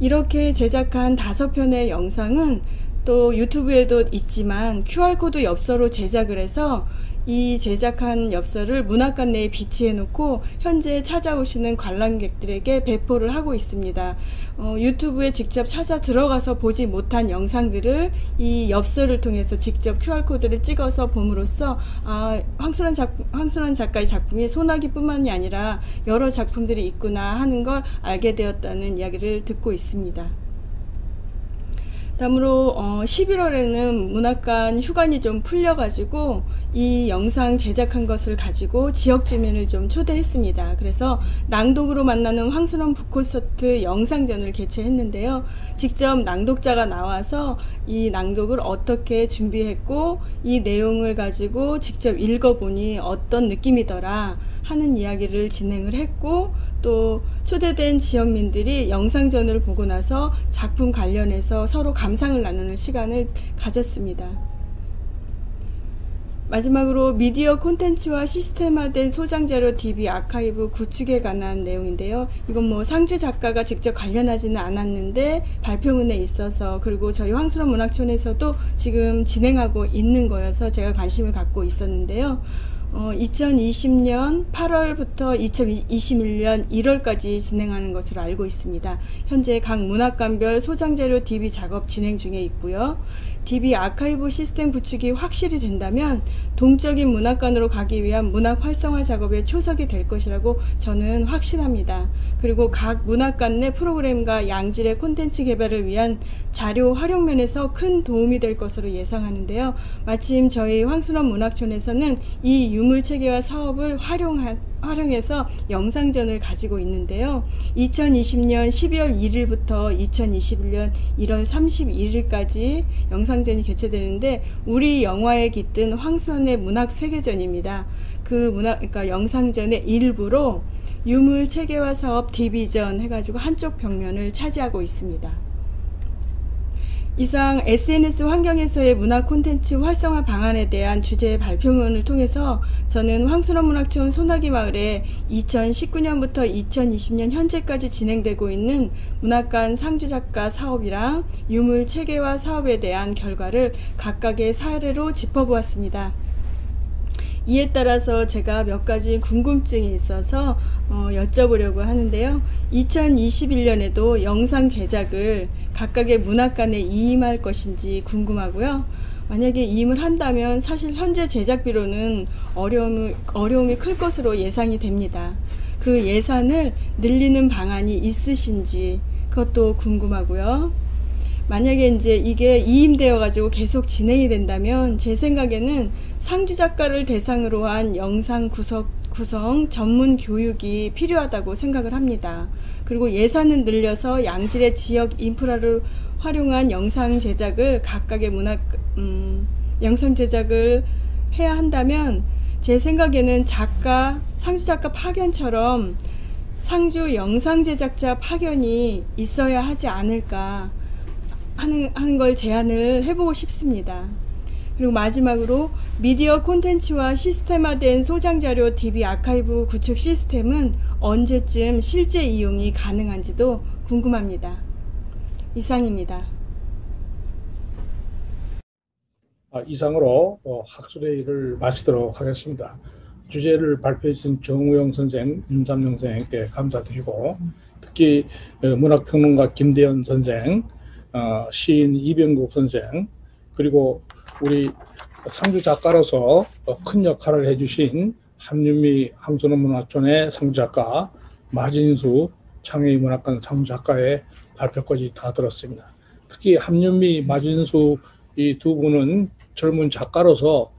이렇게 제작한 5편의 영상은 또 유튜브에도 있지만 QR코드 엽서로 제작을 해서 이 제작한 엽서를 문학관 내에 비치해 놓고 현재 찾아오시는 관람객들에게 배포를 하고 있습니다. 유튜브에 직접 찾아 들어가서 보지 못한 영상들을 이 엽서를 통해서 직접 QR코드를 찍어서 봄으로써 황순원 작가의 작품이 소나기뿐만이 아니라 여러 작품들이 있구나 하는 걸 알게 되었다는 이야기를 듣고 있습니다. 다음으로 11월에는 문학관 휴관이 좀 풀려가지고 이 영상 제작한 것을 가지고 지역 주민을 좀 초대했습니다. 그래서 낭독으로 만나는 황순원 북콘서트 영상전을 개최했는데요. 직접 낭독자가 나와서 이 낭독을 어떻게 준비했고 이 내용을 가지고 직접 읽어보니 어떤 느낌이더라 하는 이야기를 진행을 했고, 또 초대된 지역민들이 영상전을 보고 나서 작품 관련해서 서로 감상을 나누는 시간을 가졌습니다. 마지막으로 미디어 콘텐츠와 시스템화된 소장자료 DB 아카이브 구축에 관한 내용인데요. 이건 뭐 상주 작가가 직접 관련하지는 않았는데 발표문에 있어서, 그리고 저희 황순원 문학촌에서도 지금 진행하고 있는 거여서 제가 관심을 갖고 있었는데요. 2020년 8월부터 2021년 1월까지 진행하는 것으로 알고 있습니다. 현재 각 문학관별 소장자료 DB 작업 진행 중에 있고요. DB 아카이브 시스템 구축이 확실히 된다면 동적인 문학관으로 가기 위한 문학 활성화 작업에 초석이 될 것이라고 저는 확신합니다. 그리고 각 문학관 내 프로그램과 양질의 콘텐츠 개발을 위한 자료 활용 면에서 큰 도움이 될 것으로 예상하는데요. 마침 저희 황순원 문학촌에서는 이 유물체계화 사업을 활용해서 영상전을 가지고 있는데요. 2020년 12월 1일부터 2021년 1월 31일까지 영상전이 개최되는데, 우리 영화에 깃든 황순원의 문학 세계전입니다. 그러니까 영상전의 일부로 유물 체계화 사업 DB전 해가지고 한쪽 벽면을 차지하고 있습니다. 이상 SNS 환경에서의 문화 콘텐츠 활성화 방안에 대한 주제 발표문을 통해서 저는 황순원 문학촌 소나기 마을에 2019년부터 2020년 현재까지 진행되고 있는 문학관 상주작가 사업이랑 유물 체계화 사업에 대한 결과를 각각의 사례로 짚어보았습니다. 이에 따라서 제가 몇 가지 궁금증이 있어서 여쭤보려고 하는데요. 2021년에도 영상 제작을 각각의 문학관에 이임할 것인지 궁금하고요. 만약에 이임을 한다면 사실 현재 제작비로는 어려움이 클 것으로 예상이 됩니다. 그 예산을 늘리는 방안이 있으신지 그것도 궁금하고요. 만약에 이제 이게 이임되어 가지고 계속 진행이 된다면 제 생각에는 상주 작가를 대상으로 한 영상 구성 전문 교육이 필요하다고 생각을 합니다. 그리고 예산을 늘려서 양질의 지역 인프라를 활용한 영상 제작을 각각의 영상 제작을 해야 한다면 제 생각에는 상주 작가 파견처럼 상주 영상 제작자 파견이 있어야 하지 않을까 하는 걸 제안을 해보고 싶습니다. 그리고 마지막으로 미디어 콘텐츠와 시스템화된 소장자료 DB 아카이브 구축 시스템은 언제쯤 실제 이용이 가능한지도 궁금합니다. 이상입니다. 이상으로 학술회의를 마치도록 하겠습니다. 주제를 발표해 주신 정우영 선생, 윤삼영 선생님께 감사드리고, 특히 문학평론가 김대현 선생, 시인 이병국 선생, 그리고 우리 상주 작가로서 큰 역할을 해주신 한윤미 항소문화촌의 상주작가, 마진수 창의 문학관 상주작가의 발표까지 다 들었습니다. 특히 한윤미, 마진수 이 두 분은 젊은 작가로서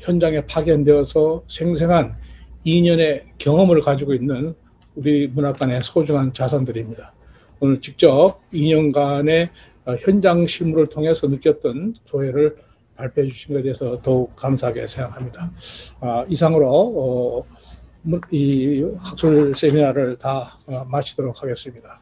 현장에 파견되어서 생생한 2년의 경험을 가지고 있는 우리 문학관의 소중한 자산들입니다. 오늘 직접 2년간의 현장 실무를 통해서 느꼈던 조회를 발표해 주신 것에 대해서 더욱 감사하게 생각합니다. 이상으로 이 학술 세미나를 다 마치도록 하겠습니다.